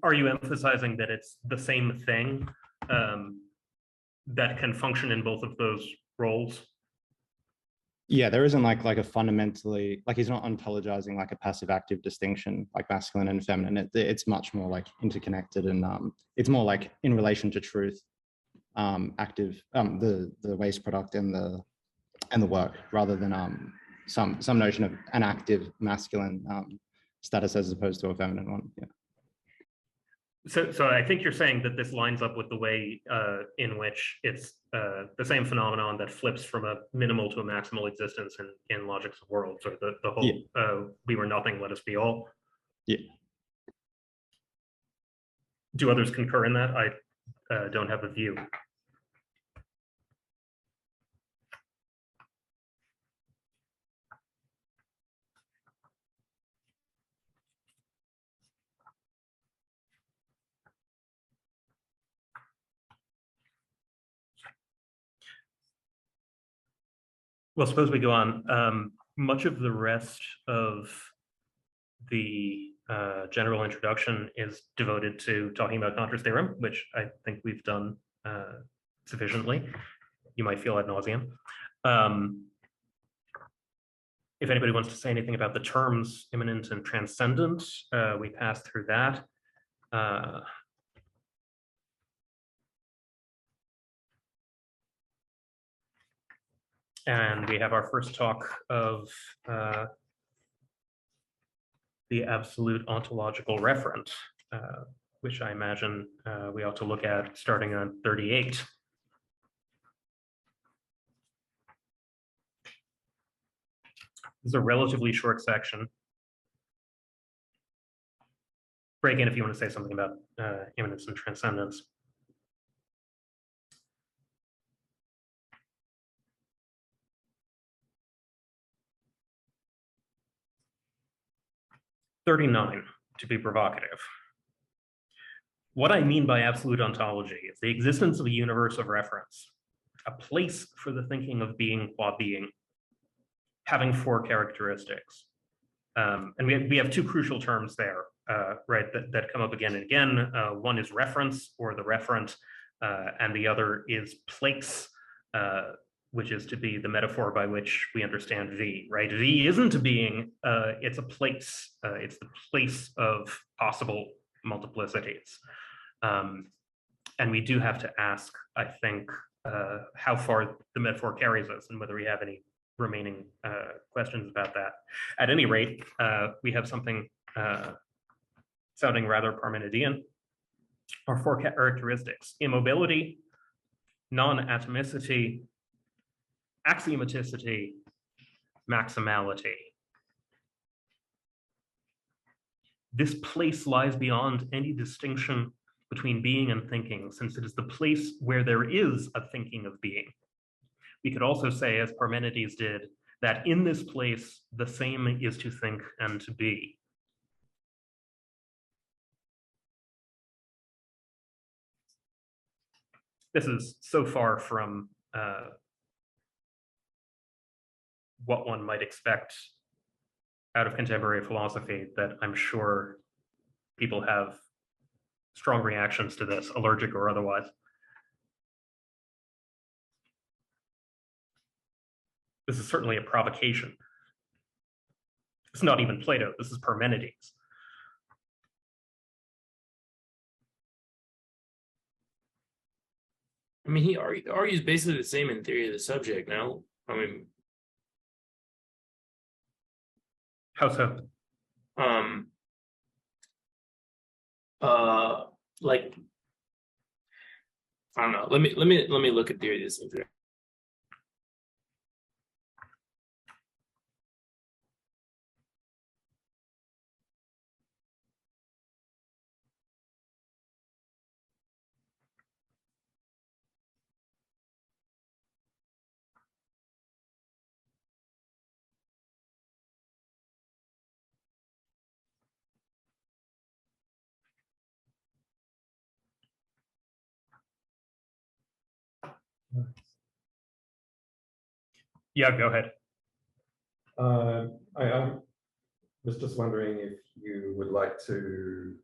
Are you emphasizing that it's the same thing that can function in both of those roles? Yeah, there isn't like a fundamentally, like he's not ontologizing like a passive active distinction like masculine and feminine. It's much more like interconnected, and it's more like in relation to truth, active, the waste product and the work, rather than some notion of an active masculine status as opposed to a feminine one. Yeah. So I think you're saying that this lines up with the way in which it's the same phenomenon that flips from a minimal to a maximal existence in Logics of Worlds, or the whole we were nothing, let us be all. Yeah. Do others concur in that? I don't have a view. Well, suppose we go on. Much of the rest of the general introduction is devoted to talking about Contor's theorem, which I think we've done sufficiently. You might feel ad nauseum. If anybody wants to say anything about the terms immanent and transcendent, we passed through that. And we have our first talk of the absolute ontological referent, which I imagine we ought to look at starting on 38. This is a relatively short section. Break in if you want to say something about immanence and transcendence. "39, to be provocative. What I mean by absolute ontology is the existence of a universe of reference, a place for the thinking of being qua being, having four characteristics." And we have two crucial terms there, right, that come up again and again. One is reference, or the referent, and the other is place, which is to be the metaphor by which we understand V, right? V isn't a being, it's a place. It's the place of possible multiplicities. And we do have to ask, I think, how far the metaphor carries us and whether we have any remaining questions about that. At any rate, we have something sounding rather Parmenidean. Our four characteristics: immobility, non-atomicity, axiomaticity, maximality. this place lies beyond any distinction between being and thinking, since it is the place where there is a thinking of being. We could also say, as Parmenides did, that in this place, the same is to think and to be. This is so far from what one might expect out of contemporary philosophy that I'm sure people have strong reactions to this, allergic or otherwise. This is certainly a provocation. It's not even Plato, this is Parmenides. I mean, he argues basically the same in theory of the subject now. I mean, How so? Like, I don't know. Let me look at theory of the subject. Yeah, go ahead. I was just wondering if you would like to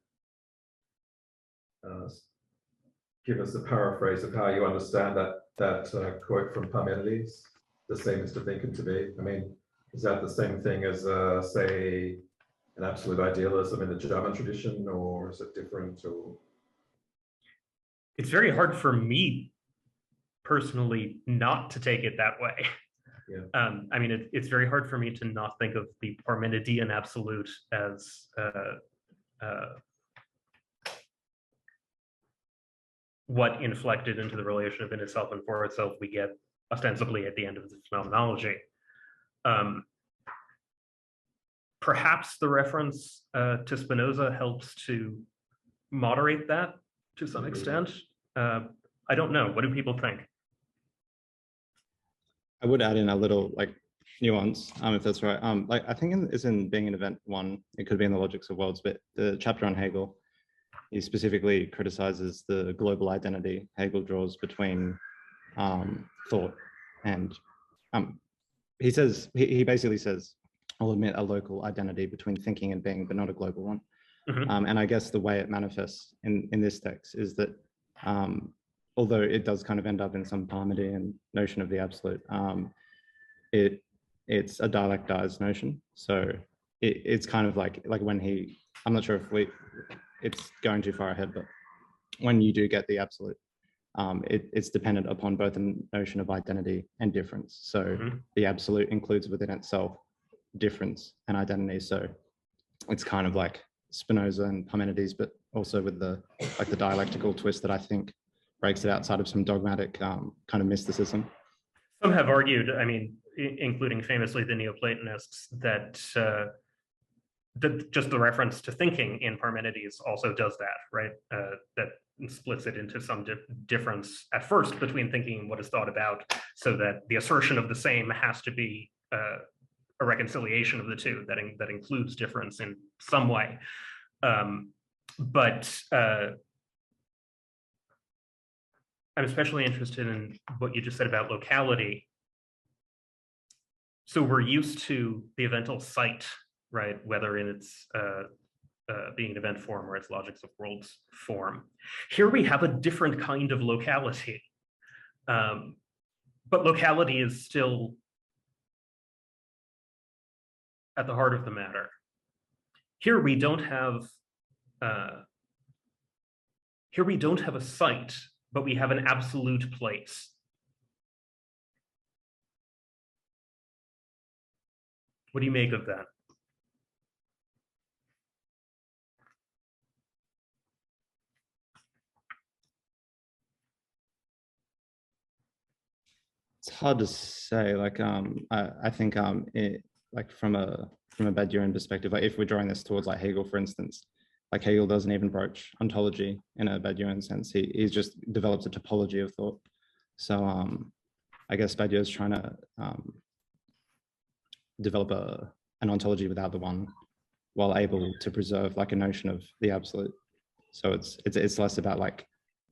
give us a paraphrase of how you understand that quote from Parmenides, the same is to think and to be. I mean, is that the same thing as, say, an absolute idealism in the German tradition, or is it different? Or It's very hard for me personally not to take it that way. Yeah. I mean, it's very hard for me to not think of the Parmenidean absolute as what inflected into the relation of in itself and for itself we get ostensibly at the end of the phenomenology. Perhaps the reference to Spinoza helps to moderate that to some extent. I don't know. What do people think? I would add in a little like nuance, if that's right. Like I think it's in Being an Event 1, it could be in the Logics of Worlds, but the chapter on Hegel, he specifically criticizes the global identity Hegel draws between thought and he says, he basically says, I'll admit a local identity between thinking and being, but not a global one. Mhm. And I guess the way it manifests in this text is that although it does kind of end up in some Parmenidean notion of the absolute, it's a dialectized notion. So it's kind of like when I'm not sure if it's going too far ahead, but when you do get the absolute, it's dependent upon both the notion of identity and difference. So the absolute includes within itself difference and identity. So it's kind of like Spinoza and Parmenides, but also with the dialectical twist that I think breaks it outside of some dogmatic kind of mysticism. Some have argued, I mean, including famously the Neoplatonists, that just the reference to thinking in Parmenides also does that, right? That splits it into some difference at first between thinking and what is thought about, so that the assertion of the same has to be a reconciliation of the two that includes difference in some way. But I'm especially interested in what you just said about locality. So we're used to the evental site, right? Whether in its being an event form or its Logics of Worlds form. Here we have a different kind of locality. But locality is still at the heart of the matter. Here we don't have a site, but we have an absolute place. What do you make of that? It's hard to say. Like I think it, like from a from a Badiouian perspective. Like if we're drawing this towards like Hegel, for instance, like Hegel doesn't even broach ontology in a Badiouian sense. He's just develops a topology of thought. So I guess Badiou is trying to develop an ontology without the one, while able to preserve like a notion of the absolute. So it's less about like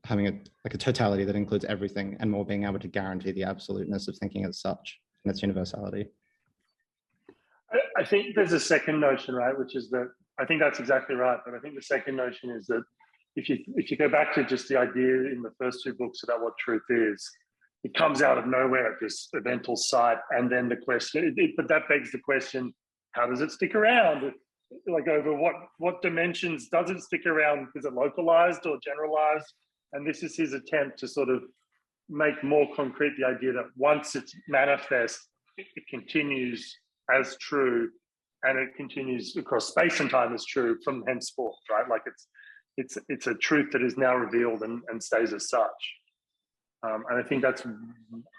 having a totality that includes everything and more being able to guarantee the absoluteness of thinking as such and its universality. I think there's a second notion, right, which is that I think that's exactly right. But I think the second notion is that if you go back to just the idea in the first two books about what truth is, it comes out of nowhere at this evental site, and then the question. But that begs the question: how does it stick around? Like over what dimensions does it stick around? Is it localized or generalized? And this is his attempt to sort of make more concrete the idea that once it's manifest, it continues as true, and it continues across space and time as true from henceforth, right? Like it's a truth that is now revealed and stays as such. And I think that's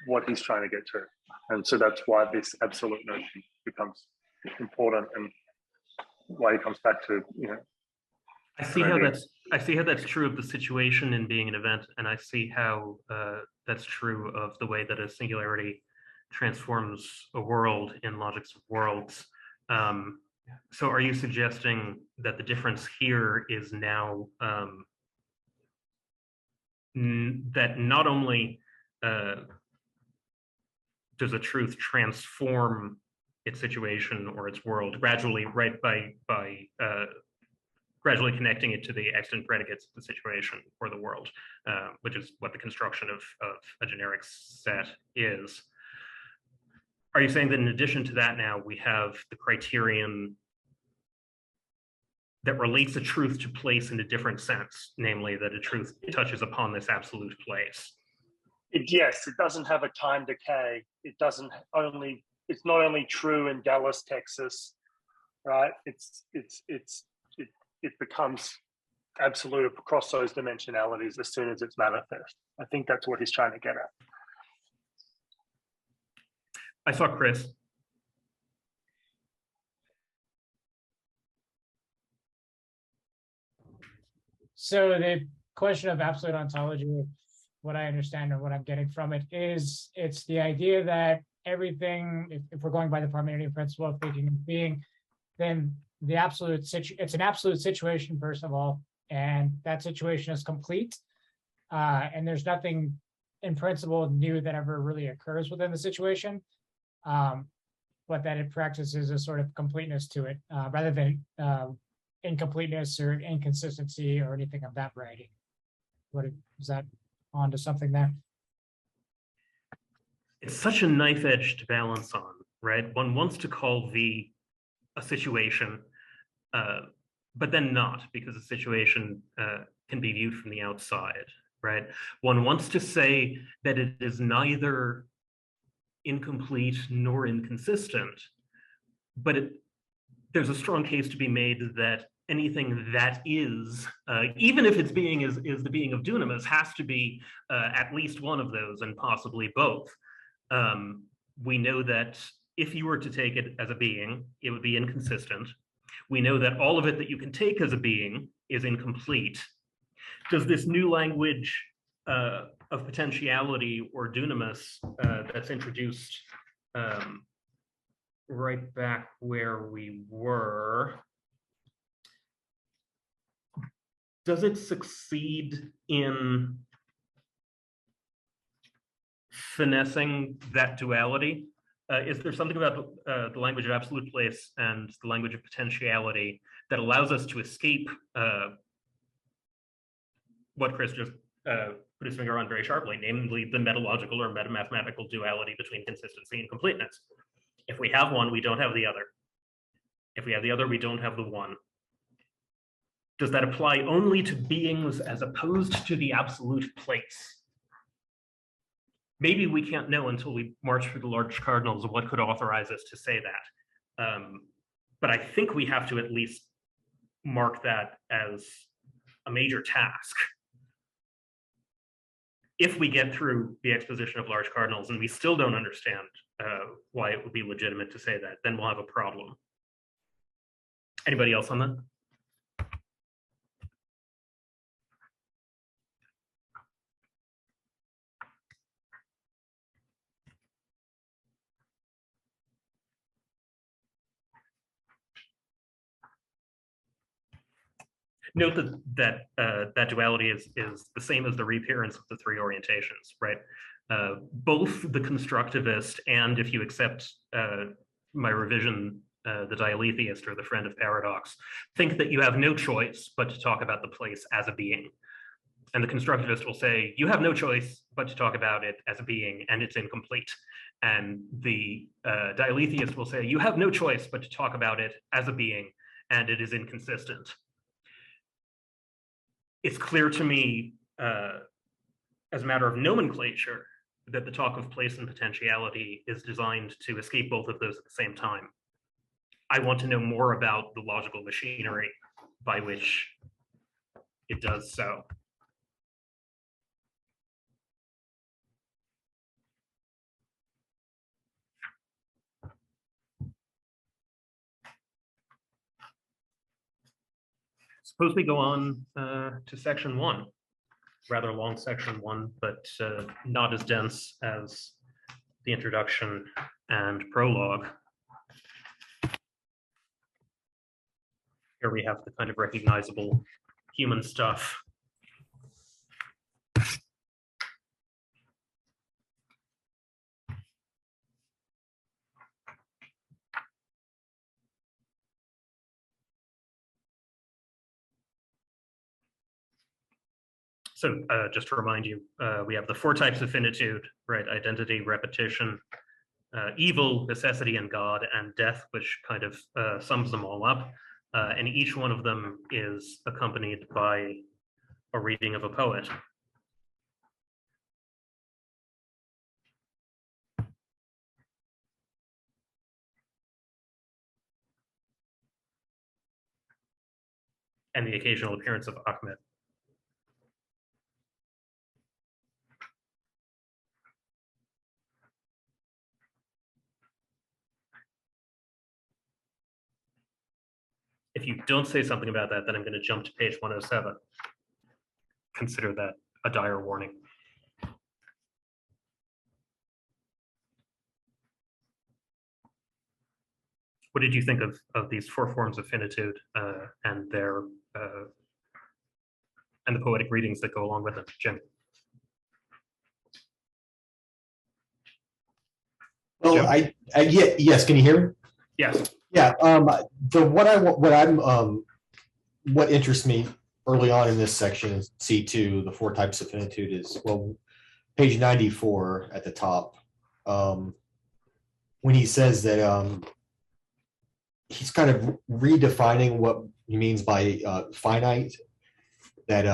what he's trying to get to. And so that's why this absolute notion becomes important and why he comes back to, I see how that's true of the situation in being an event, and I see how that's true of the way that a singularity transforms a world in logics of worlds. So are you suggesting that the difference here is now that not only does a truth transform its situation or its world gradually, right, by gradually connecting it to the extant predicates of the situation or the world, which is what the construction of a generic set is. Are you saying that in addition to that now we have the criterion that relates a truth to place in a different sense, namely that a truth touches upon this absolute place? Yes, it doesn't have a time decay. It's not only true in Dallas, Texas, right? It becomes absolute across those dimensionalities as soon as it's manifest. I think that's what he's trying to get at. I saw Chris. So the question of absolute ontology, what I understand or what I'm getting from it is it's the idea that everything, if we're going by the Parmenidean principle of thinking and being, then the it's an absolute situation, first of all, and that situation is complete. And there's nothing in principle new that ever really occurs within the situation, but that it practices a sort of completeness to it, rather than incompleteness or inconsistency or anything of that variety. Is that onto something there? It's such a knife edge to balance on, right? One wants to call V a situation, but then not, because a situation can be viewed from the outside, right? One wants to say that it is neither incomplete nor inconsistent, but there's a strong case to be made that anything that is, even if its being is the being of dunamis, has to be at least one of those and possibly both. We know that if you were to take it as a being, it would be inconsistent. We know that all of it that you can take as a being is incomplete. Does this new language of potentiality or dunamis that's introduced right back where we were, does it succeed in finessing that duality? Is there something about the language of absolute place and the language of potentiality that allows us to escape what Chris just put his finger on very sharply, namely the metalogical or metamathematical duality between consistency and completeness? If we have one, we don't have the other. If we have the other, we don't have the one. Does that apply only to beings as opposed to the absolute place? Maybe we can't know until we march through the large cardinals of what could authorize us to say that. But I think we have to at least mark that as a major task. If we get through the exposition of large cardinals and we still don't understand why it would be legitimate to say that, then we'll have a problem. Anybody else on that? Note that duality is the same as the reappearance of the three orientations, right? Both the constructivist and, if you accept my revision, the dialetheist or the friend of paradox, think that you have no choice but to talk about the place as a being. And the constructivist will say, you have no choice but to talk about it as a being, and it's incomplete. And the dialetheist will say, you have no choice but to talk about it as a being, and it is inconsistent. It's clear to me, as a matter of nomenclature, that the talk of place and potentiality is designed to escape both of those at the same time. I want to know more about the logical machinery by which it does so. Suppose we go on to section 1. Rather long section 1, but not as dense as the introduction and prologue. Here we have the kind of recognizable human stuff. So just to remind you, we have the 4 types of finitude, right? Identity, repetition, evil, necessity, and God, and death, which kind of sums them all up. And each one of them is accompanied by a reading of a poet. And the occasional appearance of Ahmed. If you don't say something about that, then I'm going to jump to page 107. Consider that a dire warning. What did you think of these 4 forms of finitude and their and the poetic readings that go along with them, Jim? Well, Jim? Yes, can you hear me? Yes. Yeah, what interests me early on in this section is C2, the 4 types of finitude, is, well, page 94 at the top, when he says that he's kind of redefining what he means by finite, that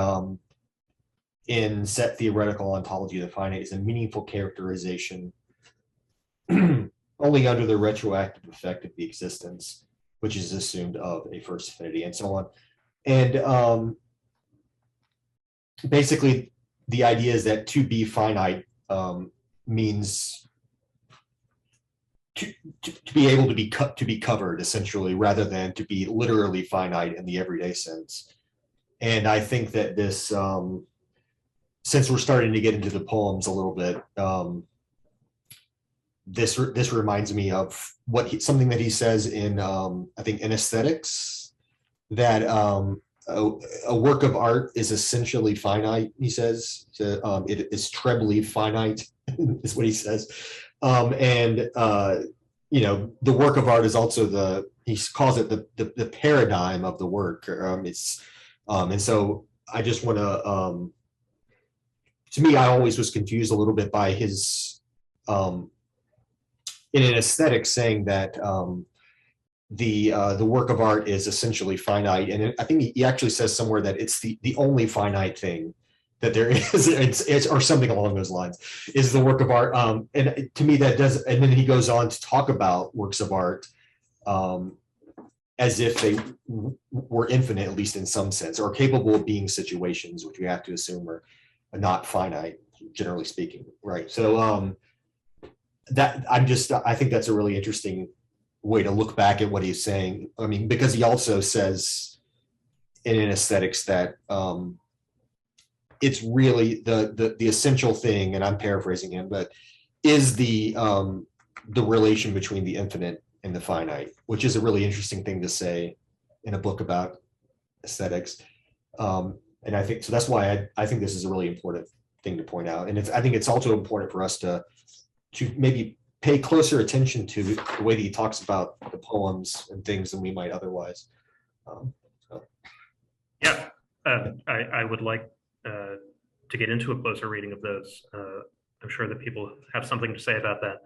in set theoretical ontology, the finite is a meaningful characterization only under the retroactive effect of the existence, which is assumed of a first affinity, and so on. And basically, the idea is that to be finite means to be able to be covered, essentially, rather than to be literally finite in the everyday sense. And I think that this, since we're starting to get into the poems a little bit, this reminds me of something that he says in I think in Aesthetics, that a work of art is essentially finite. He says it is trebly finite is what he says, and you know, the work of art is also he calls it the paradigm of the work. And so I just want to me, I always was confused a little bit by his in an aesthetic saying that the work of art is essentially finite, and I think he actually says somewhere that it's the only finite thing that there is, it's or something along those lines, is the work of art. And to me, that does. And then he goes on to talk about works of art as if they were infinite, at least in some sense, or capable of being situations, which we have to assume are not finite, generally speaking, right? So that I think that's a really interesting way to look back at what he's saying. I mean, because he also says in aesthetics that it's really the essential thing, and I'm paraphrasing him, but is the relation between the infinite and the finite, which is a really interesting thing to say in a book about aesthetics. And I think so. That's why I think this is a really important thing to point out. And I think it's also important for us to maybe pay closer attention to the way that he talks about the poems and things than we might otherwise. Yeah, I would like to get into a closer reading of those. I'm sure that people have something to say about that.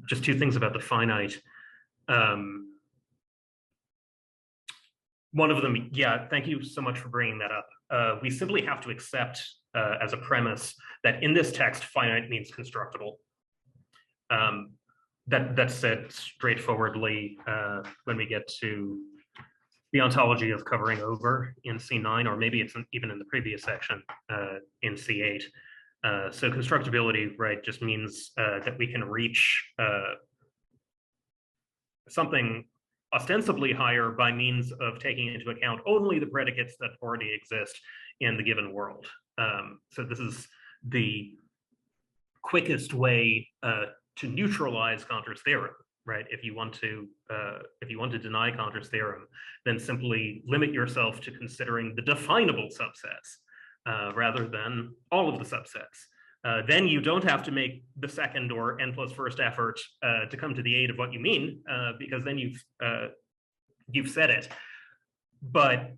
Just two things about the finite. One of them, yeah, thank you so much for bringing that up. We simply have to accept as a premise that in this text, finite means constructible. That's said straightforwardly when we get to the ontology of covering over in C9, or maybe it's even in the previous section in C8. So constructibility, right, just means that we can reach something ostensibly higher by means of taking into account only the predicates that already exist in the given world. So this is the quickest way to neutralize Cantor's theorem, right? If you want to deny Cantor's theorem, then simply limit yourself to considering the definable subsets rather than all of the subsets. Then you don't have to make the second or n plus first effort to come to the aid of what you mean, because then you've said it. But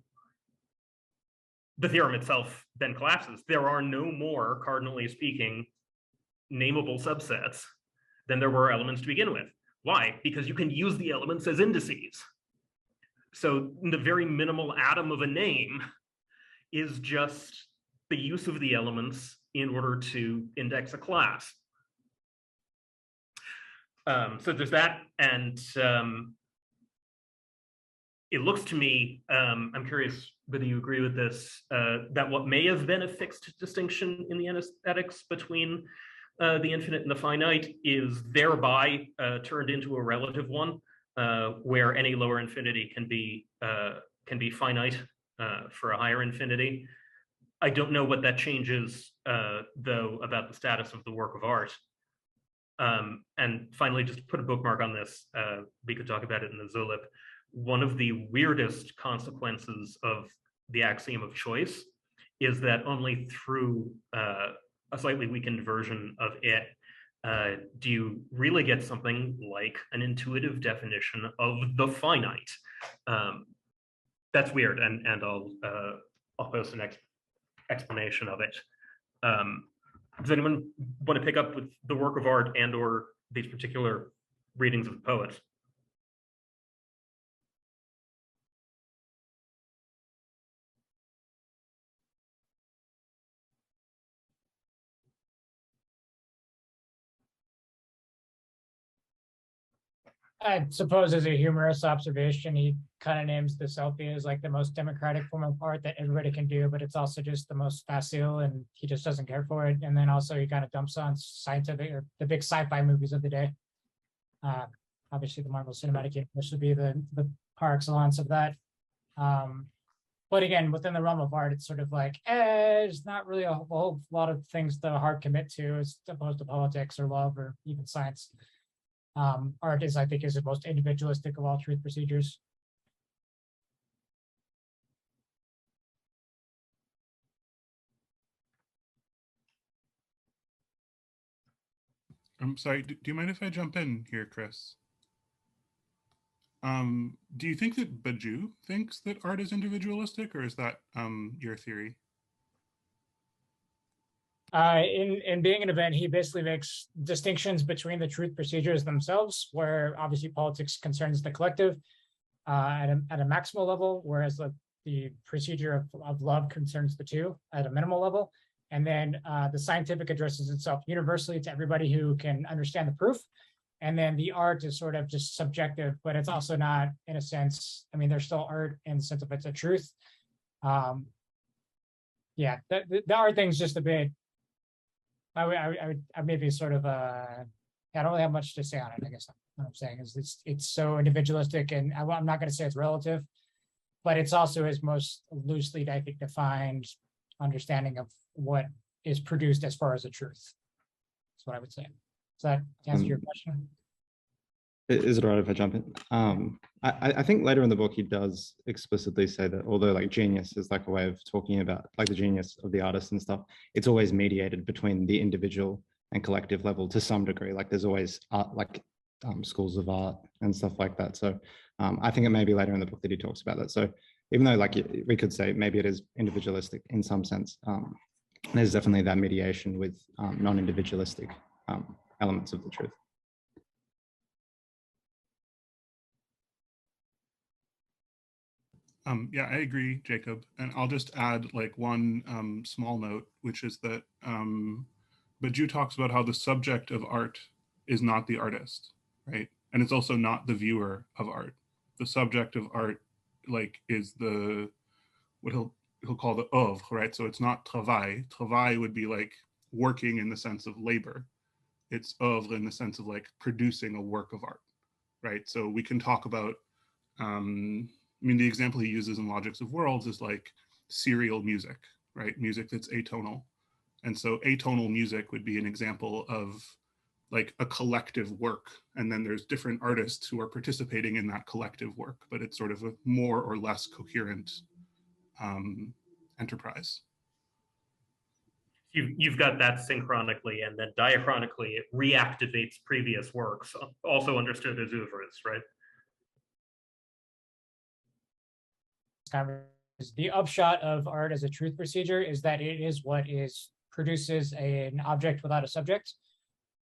the theorem itself then collapses. There are no more, cardinally speaking, nameable subsets than there were elements to begin with. Why? Because you can use the elements as indices. So the very minimal atom of a name is just the use of the elements in order to index a class. So there's that, and it looks to me, I'm curious whether you agree with this, that what may have been a fixed distinction in the aesthetics between the infinite and the finite is thereby turned into a relative one, where any lower infinity can be finite for a higher infinity. I don't know what that changes, though, about the status of the work of art. And finally, just to put a bookmark on this, we could talk about it in the Zulip. One of the weirdest consequences of the axiom of choice is that only through a slightly weakened version of it do you really get something like an intuitive definition of the finite. That's weird, and I'll post an explanation of it. Does anyone want to pick up with the work of art and or these particular readings of poets? I suppose as a humorous observation, he kind of names the selfie as like the most democratic form of art that everybody can do, but it's also just the most facile, and he just doesn't care for it. And then also he kind of dumps on scientific or the big sci-fi movies of the day. Obviously the Marvel Cinematic Universe would be the par excellence of that. But again, within the realm of art, it's sort of like, there's not really a whole lot of things the heart commit to as opposed to politics or love or even science. Art is, I think, is the most individualistic of all truth procedures. I'm sorry, do you mind if I jump in here, Chris? Do you think that Badiou thinks that art is individualistic, or is that your theory? In Being an Event, he basically makes distinctions between the truth procedures themselves, where obviously politics concerns the collective at a maximal level, whereas the procedure of love concerns the two at a minimal level. And then the scientific addresses itself universally to everybody who can understand the proof. And then the art is sort of just subjective, but it's also not, in a sense, I mean, there's still art in the sense of it's a truth. Yeah, the art thing's just a bit, I maybe sort of I don't really have much to say on it. I guess what I'm saying is it's so individualistic, and I'm not going to say it's relative, but it's also his most loosely, I think, defined understanding of what is produced as far as the truth. That's what I would say. Does that answer your question? Is it all right if I jump in? I think later in the book he does explicitly say that although like genius is like a way of talking about like the genius of the artist and stuff, it's always mediated between the individual and collective level to some degree. Like there's always art, like schools of art and stuff like that. So I think it may be later in the book that he talks about that. So even though like we could say maybe it is individualistic in some sense, there's definitely that mediation with non-individualistic elements of the truth. Yeah, I agree, Jacob. And I'll just add like one small note, which is that Badiou talks about how the subject of art is not the artist, right? And it's also not the viewer of art. The subject of art like is the, what he'll call the oeuvre, right? So it's not travail. Travail would be like working in the sense of labor. It's oeuvre in the sense of like producing a work of art, right? So we can talk about, I mean, the example he uses in Logics of Worlds is like serial music, right? Music that's atonal. And so atonal music would be an example of like a collective work. And then there's different artists who are participating in that collective work, but it's sort of a more or less coherent enterprise. You've got that synchronically, and then diachronically, it reactivates previous works, also understood as oeuvres, right? The upshot of art as a truth procedure is that it is what is produces an object without a subject.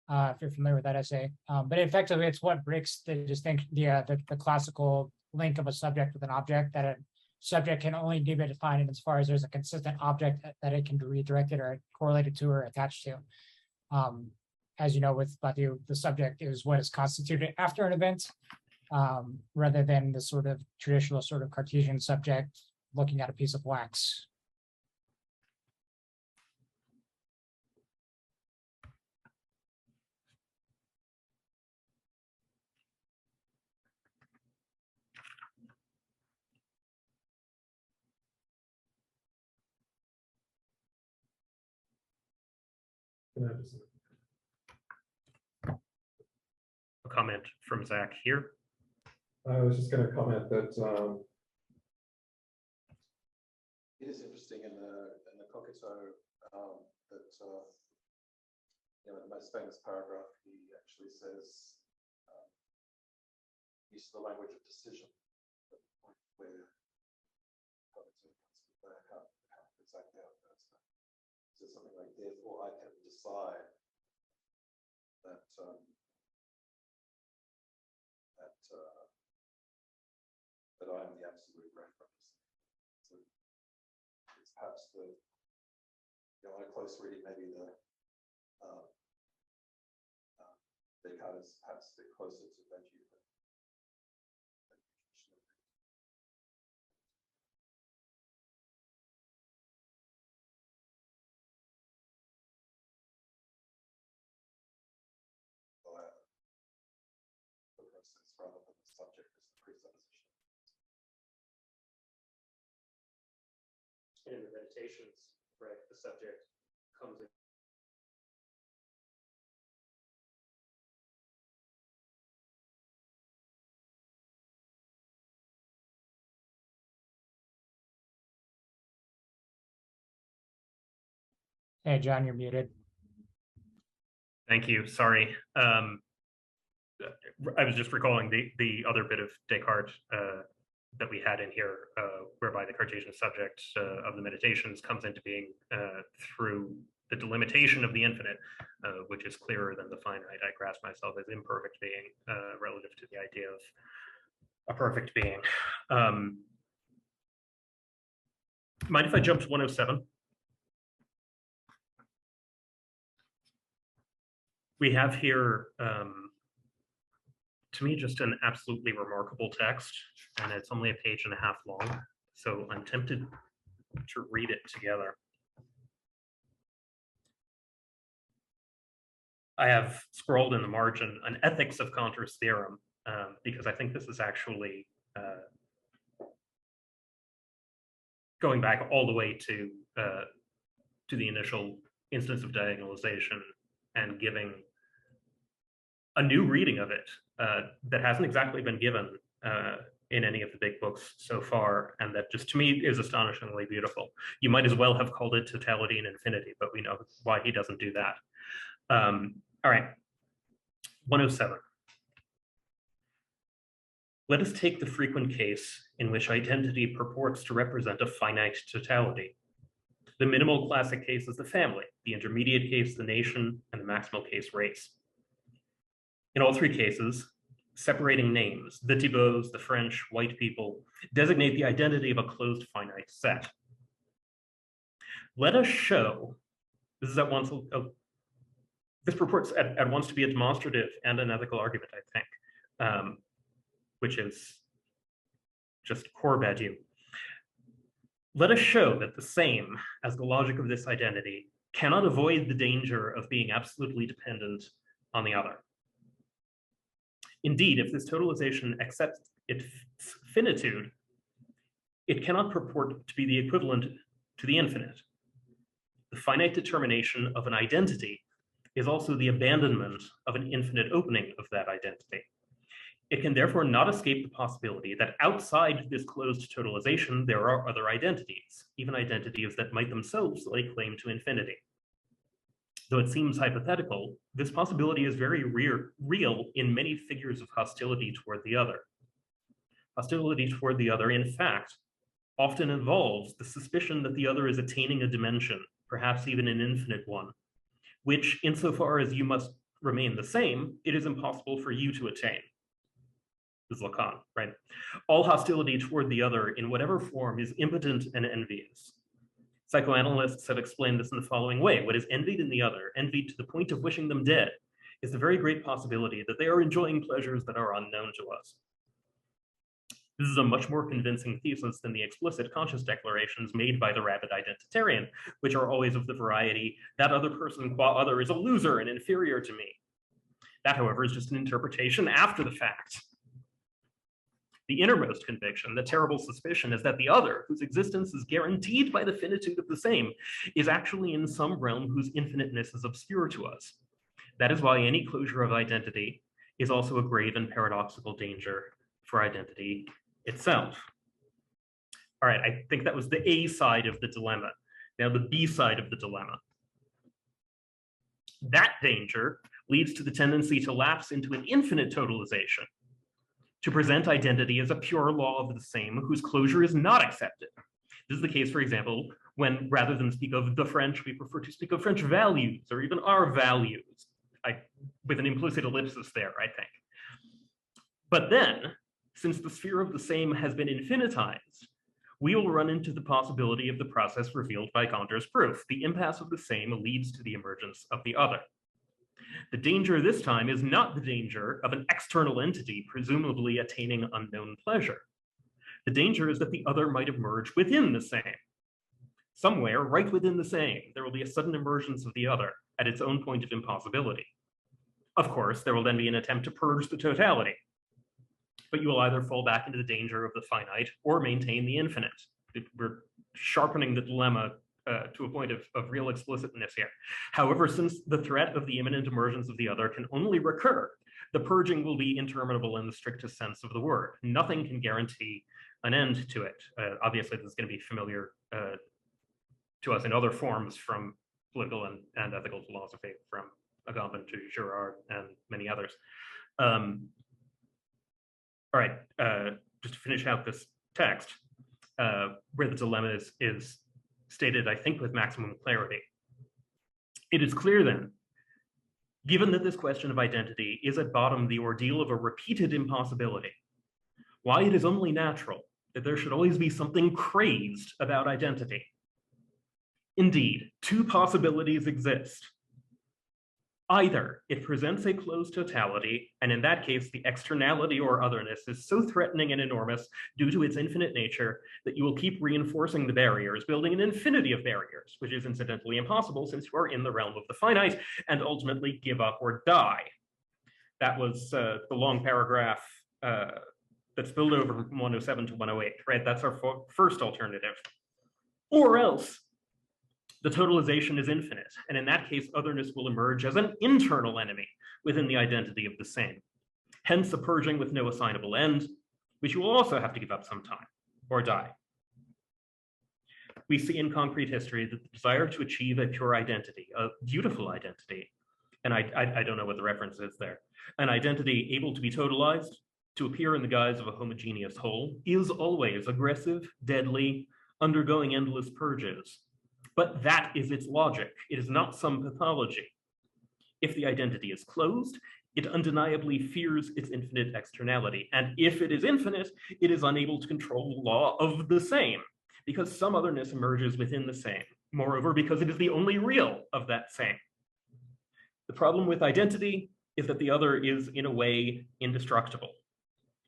If you're familiar with that essay, but effectively it's what breaks the the classical link of a subject with an object, that a subject can only be defined as far as there's a consistent object that it can be redirected or correlated to or attached to. As you know, with Badiou, the subject is what is constituted after an event, rather than the sort of traditional sort of Cartesian subject looking at a piece of wax. A comment from Zach here. I was just going to comment that it is interesting in the Coquito that you know, the most famous paragraph, he actually says use of the language of decision, the point where Coquito comes to back up exactly how it goes. So something like, therefore I can decide that that I am the absolute reference. So it's perhaps the, you know, on a close reading, maybe the Descartes is perhaps a bit closer to Badiou than the process rather than the subject as the presupposition. In the meditations, right, the subject comes in. Hey, John, you're muted. Thank you. Sorry. I was just recalling the other bit of Descartes that we had in here, whereby the Cartesian subject of the meditations comes into being through the delimitation of the infinite, which is clearer than the finite. I grasp myself as imperfect being relative to the idea of a perfect being. Mind if I jump to 107? We have here, to me, just an absolutely remarkable text, and it's only a page and a half long, so I'm tempted to read it together. I have scrolled in the margin an ethics of Cantor's theorem, because I think this is actually going back all the way to the initial instance of diagonalization and giving a new reading of it that hasn't exactly been given in any of the big books so far, and that just to me is astonishingly beautiful. You might as well have called it totality and infinity, but we know why he doesn't do that. All right, 107. Let us take the frequent case in which identity purports to represent a finite totality. The minimal classic case is the family, the intermediate case, the nation, and the maximal case, race. In all three cases, separating names, the Thibauts, the French, white people, designate the identity of a closed finite set. Let us show, this is at once, this purports at once to be a demonstrative and an ethical argument, I think, which is just core Badiou. Let us show that the same as the logic of this identity cannot avoid the danger of being absolutely dependent on the other. Indeed, if this totalization accepts its finitude, it cannot purport to be the equivalent to the infinite. The finite determination of an identity is also the abandonment of an infinite opening of that identity. It can therefore not escape the possibility that outside this closed totalization, there are other identities, even identities that might themselves lay claim to infinity. Though it seems hypothetical, this possibility is very real in many figures of hostility toward the other. Hostility toward the other, in fact, often involves the suspicion that the other is attaining a dimension, perhaps even an infinite one, which, insofar as you must remain the same, it is impossible for you to attain. This is Lacan, right? All hostility toward the other, in whatever form, is impotent and envious. Psychoanalysts have explained this in the following way. What is envied in the other, envied to the point of wishing them dead, is the very great possibility that they are enjoying pleasures that are unknown to us. This is a much more convincing thesis than the explicit conscious declarations made by the rabid identitarian, which are always of the variety, that other person qua other is a loser and inferior to me. That, however, is just an interpretation after the fact. The innermost conviction, the terrible suspicion, is that the other, whose existence is guaranteed by the finitude of the same, is actually in some realm whose infiniteness is obscure to us. That is why any closure of identity is also a grave and paradoxical danger for identity itself. All right, I think that was the A side of the dilemma. Now the B side of the dilemma. That danger leads to the tendency to lapse into an infinite totalization, to present identity as a pure law of the same whose closure is not accepted. This is the case, for example, when rather than speak of the French, we prefer to speak of French values or even our values, with an implicit ellipsis there, I think. But then, since the sphere of the same has been infinitized, we will run into the possibility of the process revealed by Cantor's proof. The impasse of the same leads to the emergence of the other. The danger this time is not the danger of an external entity presumably attaining unknown pleasure. The danger is that the other might emerge within the same. Somewhere, right within the same, there will be a sudden emergence of the other at its own point of impossibility. Of course, there will then be an attempt to purge the totality, but you will either fall back into the danger of the finite or maintain the infinite. We're sharpening the dilemma to a point of real explicitness here. However, since the threat of the imminent emergence of the other can only recur, the purging will be interminable in the strictest sense of the word. Nothing can guarantee an end to it. Obviously, this is going to be familiar to us in other forms from political and ethical philosophy, from Agamben to Girard and many others. All right, just to finish out this text, where the dilemma is stated, I think, with maximum clarity. It is clear then, given that this question of identity is at bottom the ordeal of a repeated impossibility, why it is only natural that there should always be something crazed about identity. Indeed, two possibilities exist. Either it presents a closed totality, and in that case, the externality or otherness is so threatening and enormous due to its infinite nature that you will keep reinforcing the barriers, building an infinity of barriers, which is incidentally impossible since you are in the realm of the finite, and ultimately give up or die. That was the long paragraph that spilled over from 107 to 108, right? That's our first alternative. Or else, the totalization is infinite, and in that case, otherness will emerge as an internal enemy within the identity of the same. Hence, a purging with no assignable end, which you will also have to give up sometime or die. We see in concrete history that the desire to achieve a pure identity, a beautiful identity, and I don't know what the reference is there, an identity able to be totalized, to appear in the guise of a homogeneous whole, is always aggressive, deadly, undergoing endless purges. But that is its logic. It is not some pathology. If the identity is closed, it undeniably fears its infinite externality. And if it is infinite, it is unable to control the law of the same, because some otherness emerges within the same. Moreover, because it is the only real of that same. The problem with identity is that the other is, in a way, indestructible.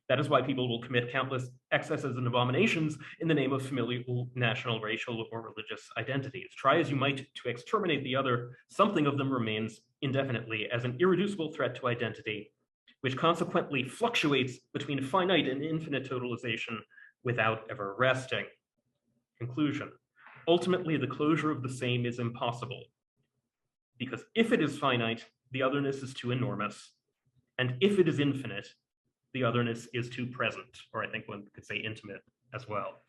That is why people will commit countless excesses and abominations in the name of familial, national, racial, or religious identities. Try as you might to exterminate the other, something of them remains indefinitely as an irreducible threat to identity, which consequently fluctuates between finite and infinite totalization without ever resting. Conclusion. Ultimately, the closure of the same is impossible, because if it is finite, the otherness is too enormous, and if it is infinite, the otherness is too present, or I think one could say intimate as well.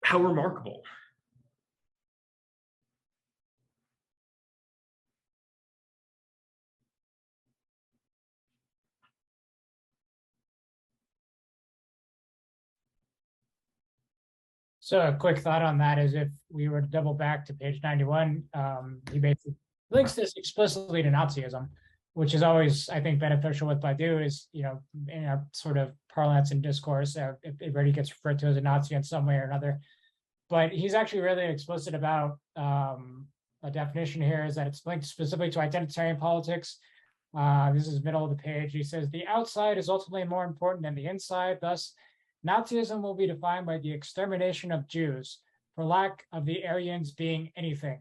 How remarkable. So a quick thought on that is if we were to double back to page 91, he basically links this explicitly to Nazism, which is always, I think, beneficial with Badiou is, in our sort of parlance and discourse, everybody gets referred to as a Nazi in some way or another. But he's actually really explicit about a definition here is that it's linked specifically to identitarian politics. This is middle of the page. He says, the outside is ultimately more important than the inside. Thus, Nazism will be defined by the extermination of Jews for lack of the Aryans being anything.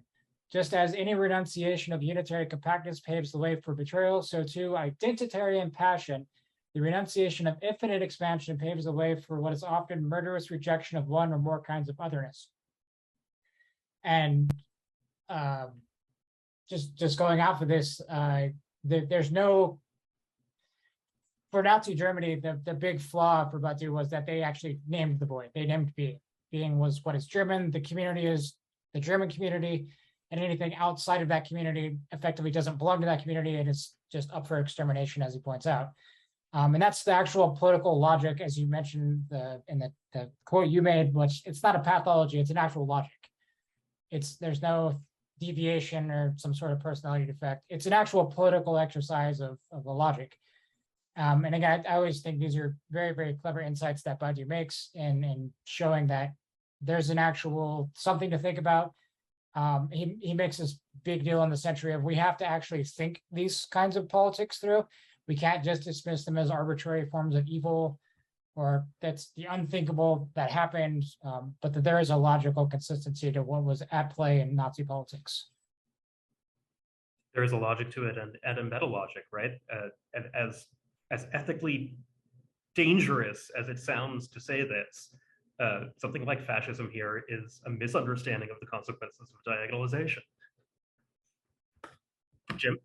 Just as any renunciation of unitary compactness paves the way for betrayal, so too identitarian passion, the renunciation of infinite expansion paves the way for what is often murderous rejection of one or more kinds of otherness. And just going off of this, there's no, for Nazi Germany, the big flaw for Badiou was that they actually named the boy. They named being. Being was what is German. The community is the German community, and anything outside of that community effectively doesn't belong to that community. It is just up for extermination, as he points out. And that's the actual political logic, as you mentioned in the quote you made, which it's not a pathology, it's an actual logic. There's no deviation or some sort of personality defect. It's an actual political exercise of a logic. And again, I always think these are very, very clever insights that Badiou makes in showing that there's an actual something to think about. He makes this big deal in the century of we have to actually think these kinds of politics through. We can't just dismiss them as arbitrary forms of evil, or that's the unthinkable that happened, but that there is a logical consistency to what was at play in Nazi politics. There is a logic to it and a meta logic, right? And as ethically dangerous as it sounds to say this, something like fascism here is a misunderstanding of the consequences of diagonalization. Jim?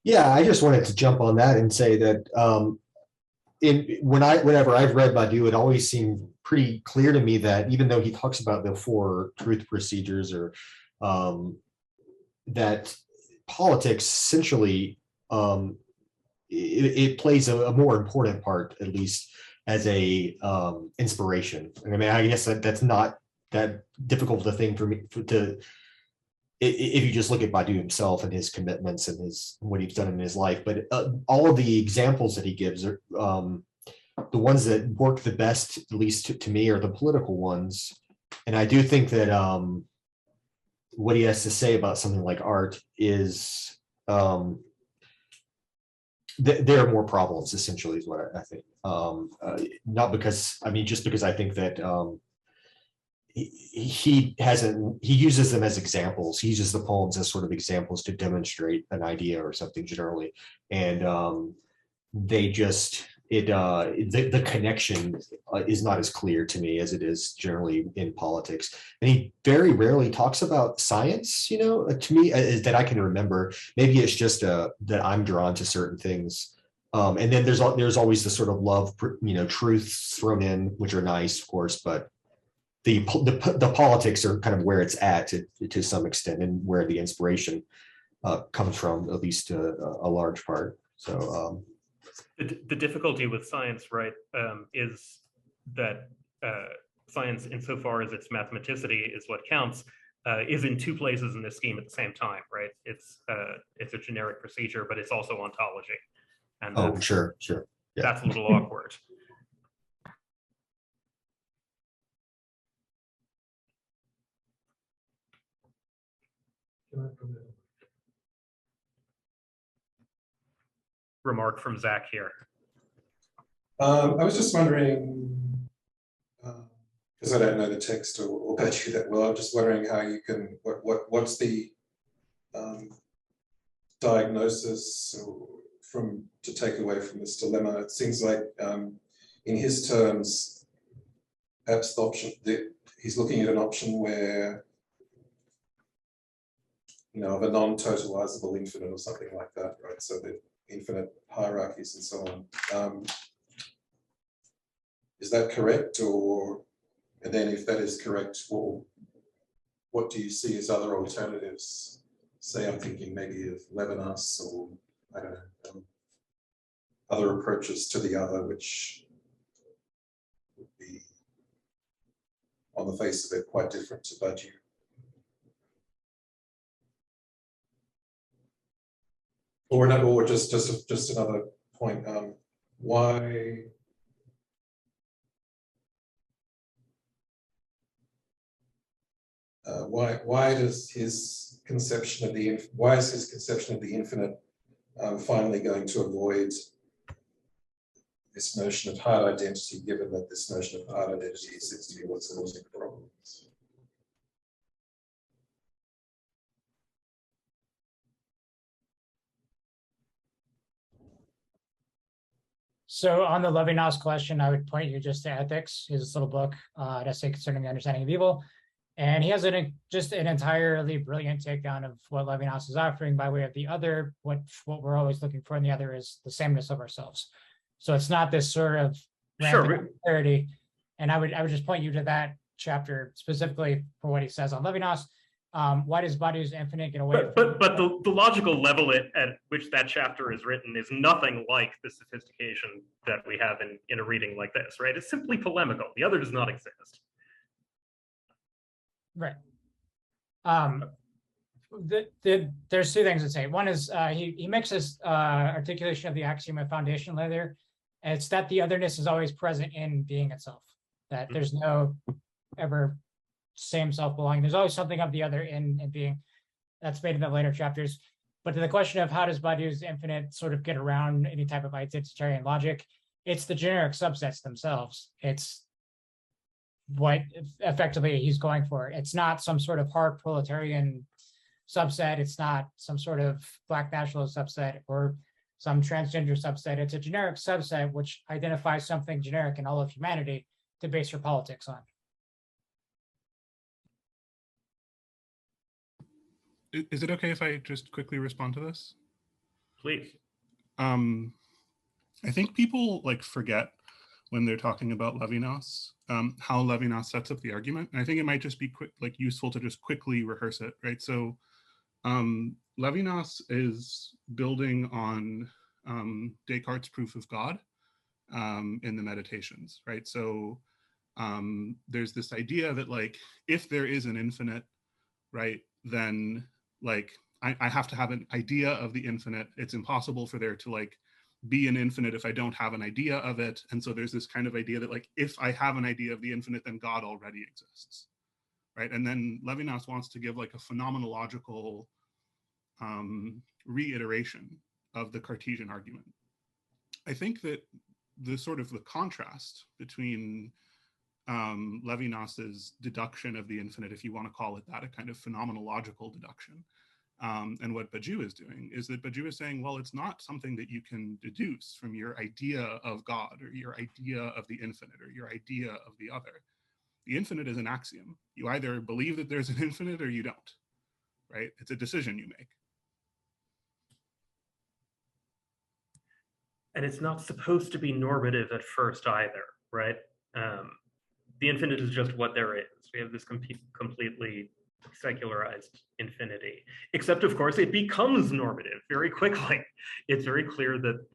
Yeah, I just wanted to jump on that and say that whenever I've read Badiou, it always seemed pretty clear to me that even though he talks about the 4 truth procedures, or that politics essentially it plays a more important part, at least as a inspiration. I mean, I guess that's not that difficult a thing for me to. If you just look at Badiou himself and his commitments and what he's done in his life, but all of the examples that he gives are the ones that work the best, at least to me, are the political ones, And I do think that what he has to say about something like art is there are more problems, essentially, is what I think. Not because, I mean, just because I think that he uses them as examples. He uses the poems as sort of examples to demonstrate an idea or something generally. And they just, the connection is not as clear to me as it is generally in politics. And he very rarely talks about science, you know, to me, that I can remember. Maybe it's just that I'm drawn to certain things. And then there's always the sort of love, you know, truths thrown in, which are nice, of course, but the politics are kind of where it's at to some extent, and where the inspiration comes from, at least a large part. So the difficulty with science, right, is that science, insofar as its mathematicity is what counts, is in two places in this scheme at the same time, right? It's a generic procedure, but it's also ontology, and sure, yeah. That's a little awkward. Remark from Zach here. I was just wondering, because I don't know the text or Batu that well, I'm just wondering how you can, what's the diagnosis to take away from this dilemma? It seems like in his terms, perhaps the option that he's looking at an option where, you know, of a non-totalizable infinite or something like that, right? So the infinite hierarchies and so on. Is that correct? And then if that is correct, well, what do you see as other alternatives? Say I'm thinking maybe of Levinas, or I don't know, other approaches to the other, which would be on the face of it quite different to Batu. Or just another point. Why does his conception of why is his conception of the infinite finally going to avoid this notion of hard identity, given that this notion of hard identity seems to be what's causing problems? So on the Levinas question, I would point you just to Ethics, his little book, an essay concerning the understanding of evil. And he has just an entirely brilliant takedown of what Levinas is offering by way of the other. What we're always looking for in the other is the sameness of ourselves. So it's not this sort of clarity. And I would just point you to that chapter specifically for what he says on Levinas. Why does Batu's infinite get away? But the logical level at which that chapter is written is nothing like the sophistication that we have in a reading like this, right? It's simply polemical. The other does not exist. Right. There's two things to say. One is he makes this articulation of the axiom of foundation layer. And it's that the otherness is always present in being itself. That there's no ever same self belonging. There's always something of the other in being. That's made in the later chapters. But to the question of how does Batu's infinite sort of get around any type of identitarian logic, it's the generic subsets themselves. It's what effectively he's going for. It's not some sort of hard proletarian subset. It's not some sort of black nationalist subset or some transgender subset. It's a generic subset which identifies something generic in all of humanity to base your politics on. Is it okay if I just quickly respond to this? Please. I think people forget when they're talking about Levinas, how Levinas sets up the argument. And I think it might just be useful to just quickly rehearse it, right? So Levinas is building on Descartes' proof of God in the Meditations, right? So there's this idea that if there is an infinite, right, then I have to have an idea of the infinite. It's impossible for there to be an infinite if I don't have an idea of it. And so there's this kind of idea that if I have an idea of the infinite, then God already exists, right? And then Levinas wants to give like a phenomenological reiteration of the Cartesian argument. I think that the sort of the contrast between Levinas's deduction of the infinite, if you want to call it that, a kind of phenomenological deduction, and what Badiou is doing is that Badiou is saying, well, it's not something that you can deduce from your idea of God or your idea of the infinite or your idea of the other. The infinite is an axiom. You either believe that there's an infinite or you don't, right? It's a decision you make. And it's not supposed to be normative at first either, right? The infinite is just what there is. We have this completely secularized infinity, except of course it becomes normative very quickly. It's very clear that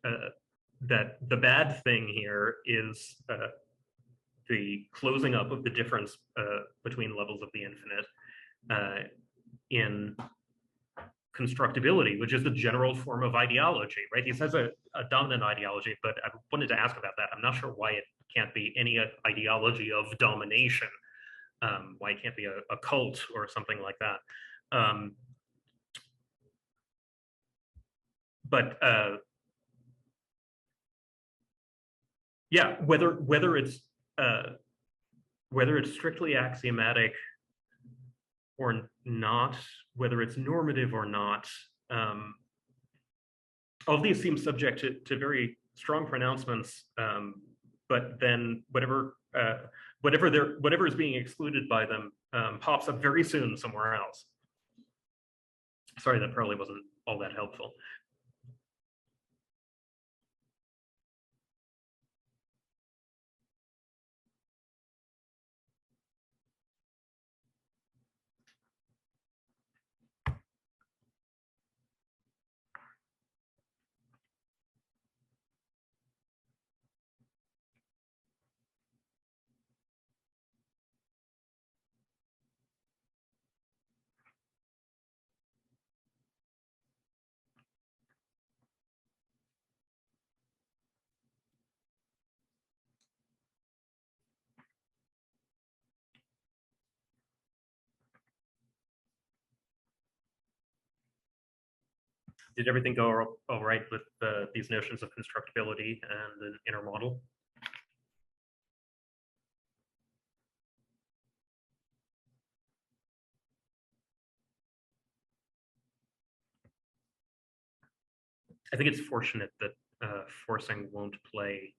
that the bad thing here is the closing up of the difference between levels of the infinite in constructibility, which is the general form of ideology, right? He says a dominant ideology, but I wanted to ask about that. I'm not sure why it can't be any ideology of domination. Why it can't be a cult or something like that. Yeah, whether it's strictly axiomatic or not, whether it's normative or not, all of these seem subject to very strong pronouncements, but then whatever is being excluded by them pops up very soon somewhere else. Sorry, that probably wasn't all that helpful. Did everything go all right with these notions of constructibility and an inner model? I think it's fortunate that forcing won't play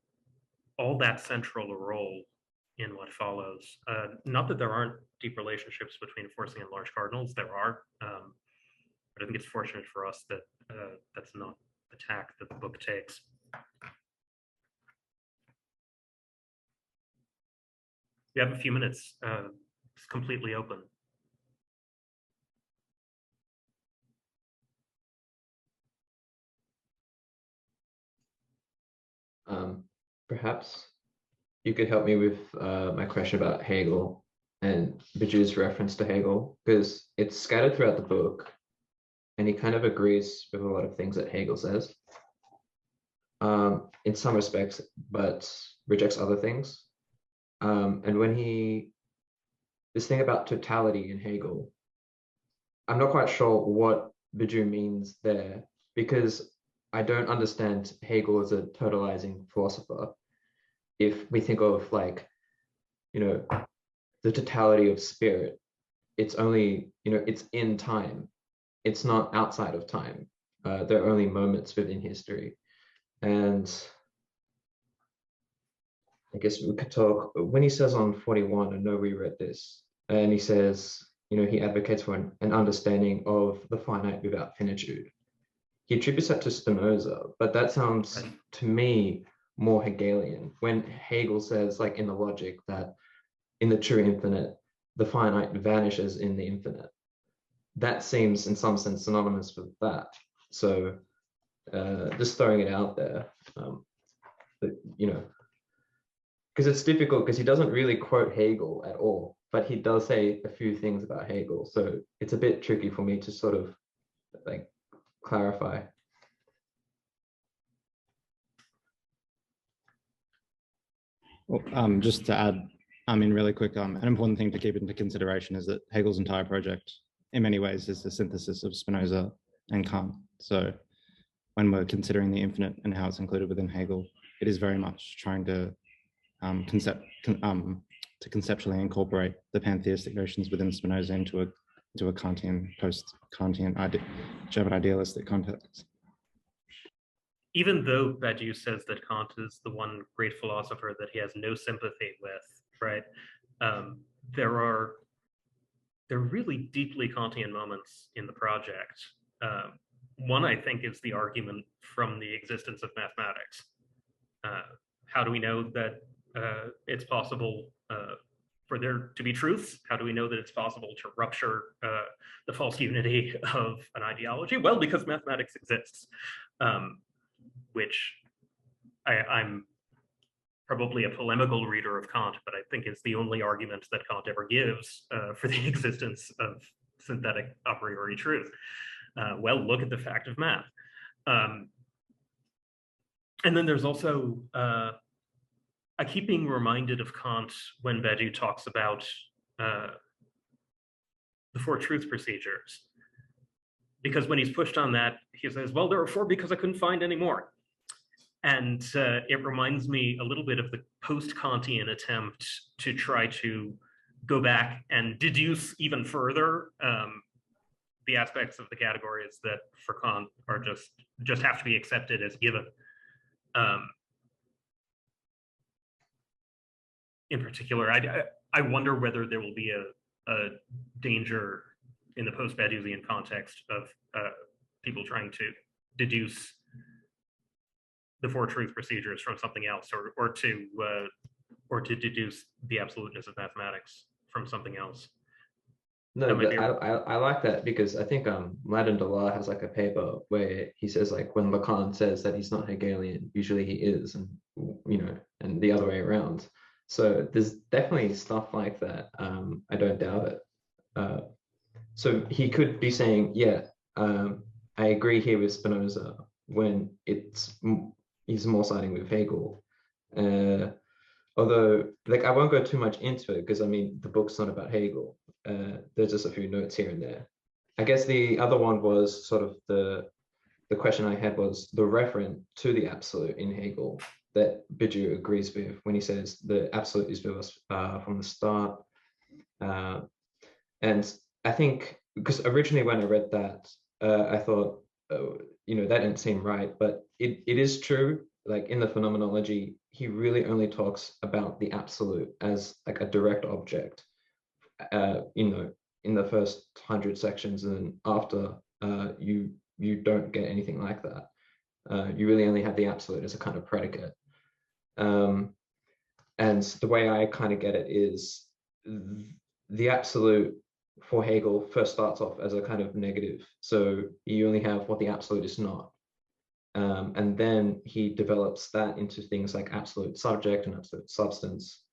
all that central a role in what follows. Not that there aren't deep relationships between forcing and large cardinals, there are, but I think it's fortunate for us that that's not the tack that the book takes. We have a few minutes. It's completely open. Perhaps you could help me with my question about Hegel and Badiou's reference to Hegel, because it's scattered throughout the book, and he kind of agrees with a lot of things that Hegel says in some respects, but rejects other things. And when this thing about totality in Hegel, I'm not quite sure what Badiou means there, because I don't understand Hegel as a totalizing philosopher. If we think of, like, you know, the totality of spirit, it's only, you know, it's in time. It's not outside of time. There are only moments within history. And I guess we could talk, when he says on 41, I know we read this, and he says, you know, he advocates for an understanding of the finite without finitude. He attributes that to Spinoza, but that sounds to me more Hegelian, when Hegel says, like in the logic, that in the true infinite, the finite vanishes in the infinite. That seems in some sense synonymous with that. So just throwing it out there, but, you know, because it's difficult because he doesn't really quote Hegel at all, but he does say a few things about Hegel. So it's a bit tricky for me to sort of like clarify. Well, just to add, I mean, really quick, an important thing to keep into consideration is that Hegel's entire project, in many ways, is the synthesis of Spinoza and Kant. So when we're considering the infinite and how it's included within Hegel, it is very much trying to conceptually incorporate the pantheistic notions within Spinoza into a Kantian, post-Kantian German idealistic context. Even though Badiou says that Kant is the one great philosopher that he has no sympathy with, right? There are really deeply Kantian moments in the project. One, I think, is the argument from the existence of mathematics. How do we know that it's possible for there to be truth? How do we know that it's possible to rupture the false unity of an ideology? Well, because mathematics exists, which I'm probably a polemical reader of Kant, but I think is the only argument that Kant ever gives for the existence of synthetic a priori truth. Well, look at the fact of math. And then there's also, I keep being reminded of Kant when Badiou talks about the four truth procedures. Because when he's pushed on that, he says, well, there are four because I couldn't find any more. And it reminds me a little bit of the post-Kantian attempt to try to go back and deduce even further the aspects of the categories that for Kant are just have to be accepted as given. In particular, I wonder whether there will be a danger in the post-Badiousian context of people trying to deduce the four truth procedures from something else, or to deduce the absoluteness of mathematics from something else. No, but I like that because I think Madden Delar has like a paper where he says like when Lacan says that he's not Hegelian, usually he is, and and the other way around. So there's definitely stuff like that. I don't doubt it. So he could be saying, yeah, I agree here with Spinoza when he's more siding with Hegel. Although, like, I won't go too much into it because I mean the book's not about Hegel. There's just a few notes here and there. I guess the other one was sort of the question I had was the referent to the absolute in Hegel that Badiou agrees with when he says the absolute is with us from the start. And I think because originally when I read that, I thought, that didn't seem right, but it is true. Like in the phenomenology, he really only talks about the absolute as like a direct object, in the first 100 sections, and after you don't get anything like that. You really only have the absolute as a kind of predicate. And the way I kind of get it is the absolute for Hegel first starts off as a kind of negative. So you only have what the absolute is not. And then he develops that into things like absolute subject and absolute substance,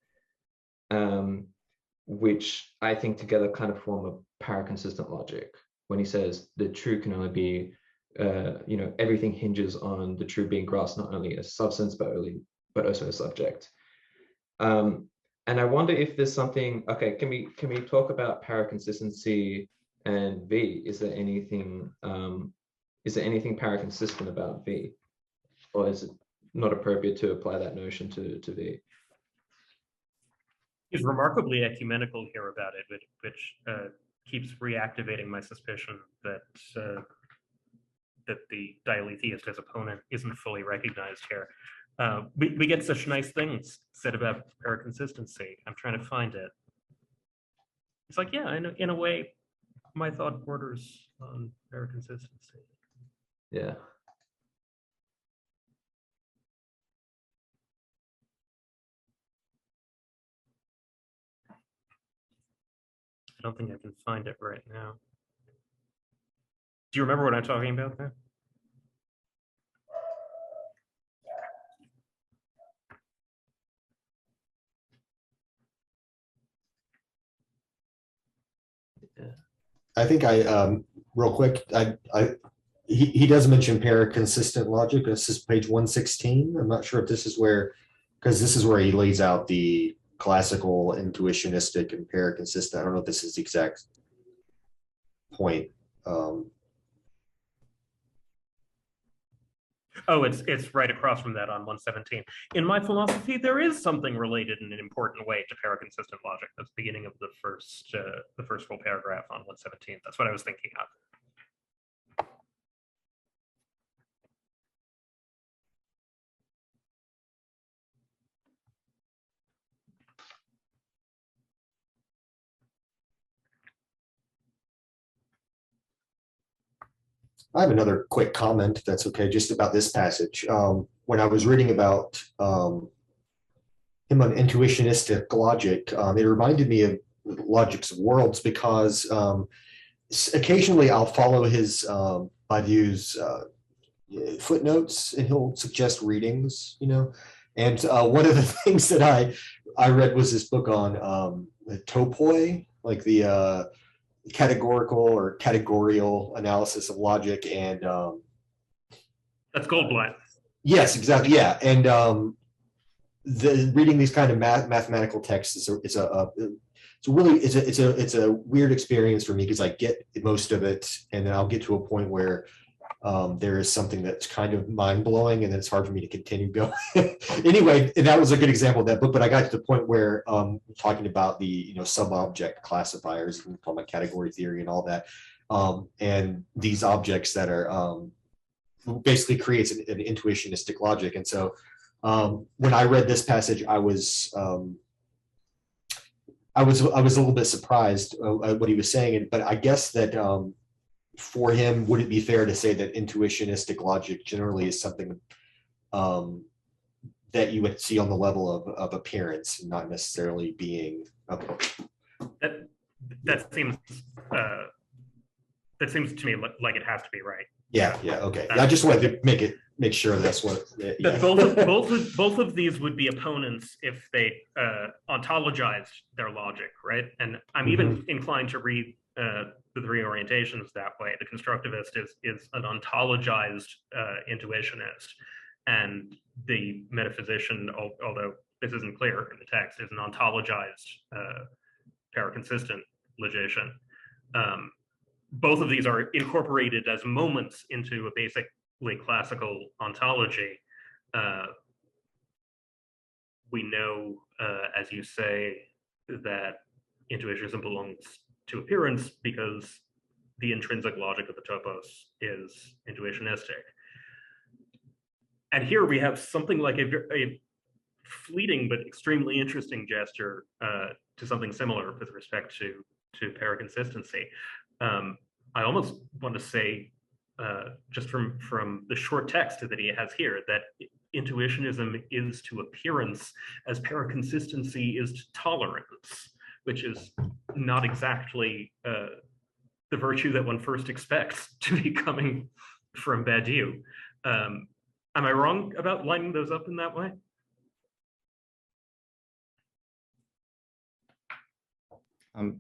which I think together kind of form a paraconsistent logic when he says the true can only be, everything hinges on the true being grasped not only as substance, but also a subject. And I wonder if there's something, okay, can we talk about paraconsistency and V? Is there anything paraconsistent about V? Or is it not appropriate to apply that notion to V? He's remarkably ecumenical here about it, which keeps reactivating my suspicion that that the dialetheist as opponent isn't fully recognized here. We get such nice things said about paraconsistency. I'm trying to find it. It's like, yeah, in a way, my thought borders on paraconsistency. Yeah. I don't think I can find it right now. Do you remember what I'm talking about there? I think real quick, he does mention paraconsistent logic. This is page 116. I'm not sure if this is where, because this is where he lays out the classical, intuitionistic, and paraconsistent. I don't know if this is the exact point. Oh, it's right across from that on 117. In my philosophy, there is something related in an important way to paraconsistent logic. That's the beginning of the first full paragraph on 117. That's what I was thinking of. I have another quick comment, if that's okay, just about this passage. When I was reading about him on intuitionistic logic, it reminded me of Logic's Worlds, because occasionally I'll follow his Badiou's footnotes, and he'll suggest readings, And one of the things that I read was this book on topoi, like the categorical or categorial analysis of logic, and That's Goldblatt. yes, exactly, yeah, and the reading these kind of mathematical texts is a weird experience for me, because I get most of it, and then I'll get to a point where there is something that's kind of mind-blowing, and then it's hard for me to continue going. Anyway, and that was a good example of that book, but I got to the point where talking about the sub-object classifiers, and talking about category theory and all that, and these objects that are basically creates an intuitionistic logic. And so when I read this passage, I was a little bit surprised at what he was saying, but I guess that for him, would it be fair to say that intuitionistic logic generally is something that you would see on the level of appearance, not necessarily being That seems to me like it has to be right. Yeah, okay. I just wanted to make sure that's what. Yeah. Both of these would be opponents if they ontologized their logic, right? And I'm even inclined to read the three orientations that way. The constructivist is an ontologized intuitionist, and the metaphysician, although this isn't clear in the text, is an ontologized paraconsistent logician. Both of these are incorporated as moments into a basically classical ontology. We know, as you say, that intuitionism belongs to appearance because the intrinsic logic of the topos is intuitionistic. And here we have something like a fleeting but extremely interesting gesture to something similar with respect to paraconsistency. I almost want to say, just from the short text that he has here, that intuitionism is to appearance as paraconsistency is to tolerance, which is not exactly the virtue that one first expects to be coming from Badiou. Am I wrong about lining those up in that way?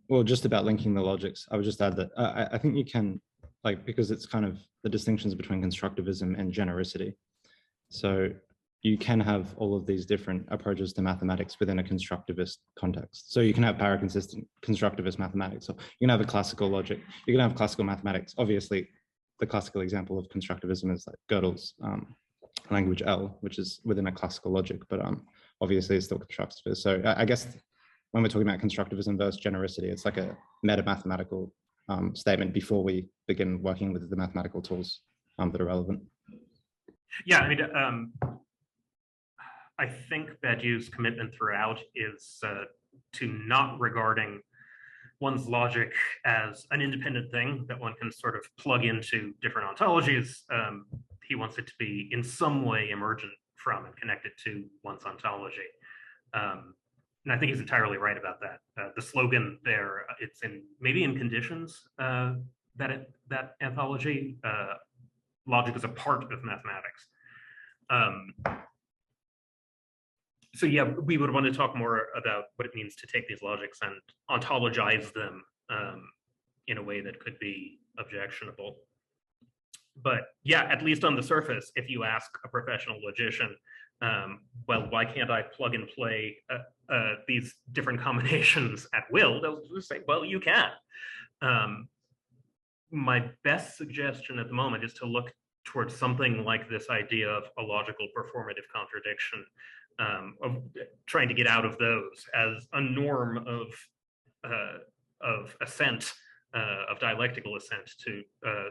Well, just about linking the logics, I would just add that I think you can, because it's kind of the distinctions between constructivism and genericity. So you can have all of these different approaches to mathematics within a constructivist context. So you can have paraconsistent constructivist mathematics, or you can have a classical logic, you can have classical mathematics. Obviously, the classical example of constructivism is like Gödel's language L, which is within a classical logic, but obviously it's still constructivist. So I guess when we're talking about constructivism versus genericity, it's like a meta-mathematical statement before we begin working with the mathematical tools that are relevant. Yeah, I mean, I think Badiou's commitment throughout is to not regarding one's logic as an independent thing that one can sort of plug into different ontologies. He wants it to be in some way emergent from and connected to one's ontology. And I think he's entirely right about that. The slogan there, it's maybe in Conditions, that anthology, logic is a part of mathematics. So yeah, we would want to talk more about what it means to take these logics and ontologize them in a way that could be objectionable. But yeah, at least on the surface, if you ask a professional logician well, why can't I plug and play these different combinations at will? They'll just say, well, you can. My best suggestion at the moment is to look towards something like this idea of a logical performative contradiction, of trying to get out of those as a norm of assent, of dialectical assent to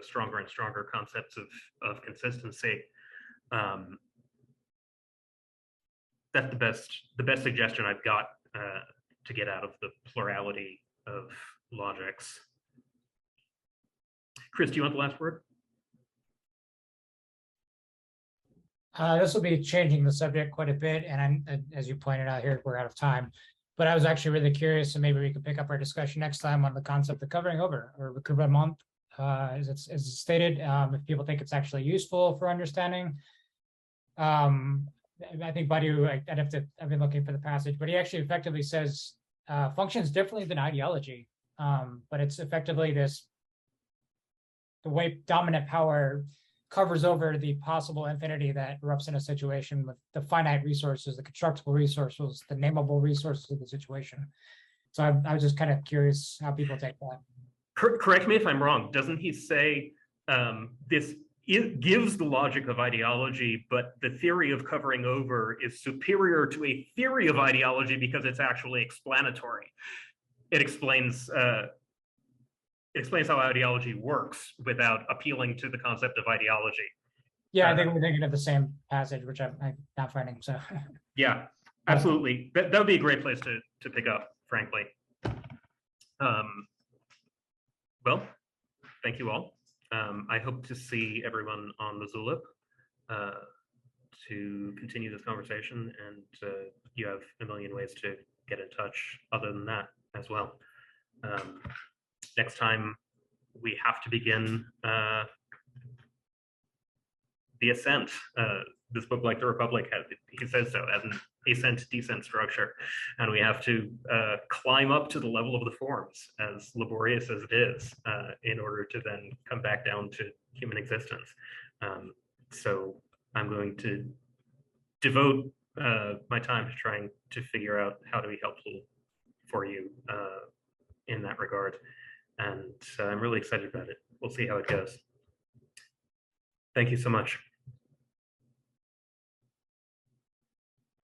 stronger and stronger concepts of consistency. That's the best suggestion I've got to get out of the plurality of logics. Chris, do you want the last word? This will be changing the subject quite a bit, and as you pointed out here, we're out of time. But I was actually really curious, and maybe we could pick up our discussion next time on the concept of covering over or recruitment month, as it's stated. If people think it's actually useful for understanding, I think Badu, I've been looking for the passage, but he actually effectively says functions differently than ideology, but it's effectively the way dominant power covers over the possible infinity that erupts in a situation with the finite resources, the constructible resources, the nameable resources of the situation. So I was just kind of curious how people take that. Correct me if I'm wrong. Doesn't he say this gives the logic of ideology, but the theory of covering over is superior to a theory of ideology because it's actually explanatory. It explains how ideology works without appealing to the concept of ideology. Yeah, I think we're thinking of the same passage, which I'm not finding. So yeah, absolutely. That would be a great place to pick up, frankly. Well, thank you all. I hope to see everyone on the Zulip to continue this conversation, and you have a million ways to get in touch other than that as well. Next time we have to begin the ascent. This book, like the Republic, he says so, as an ascent-descent structure, and we have to climb up to the level of the forms, as laborious as it is, in order to then come back down to human existence. So I'm going to devote my time to trying to figure out how to be helpful for you in that regard. And I'm really excited about it. We'll see how it goes. Thank you so much.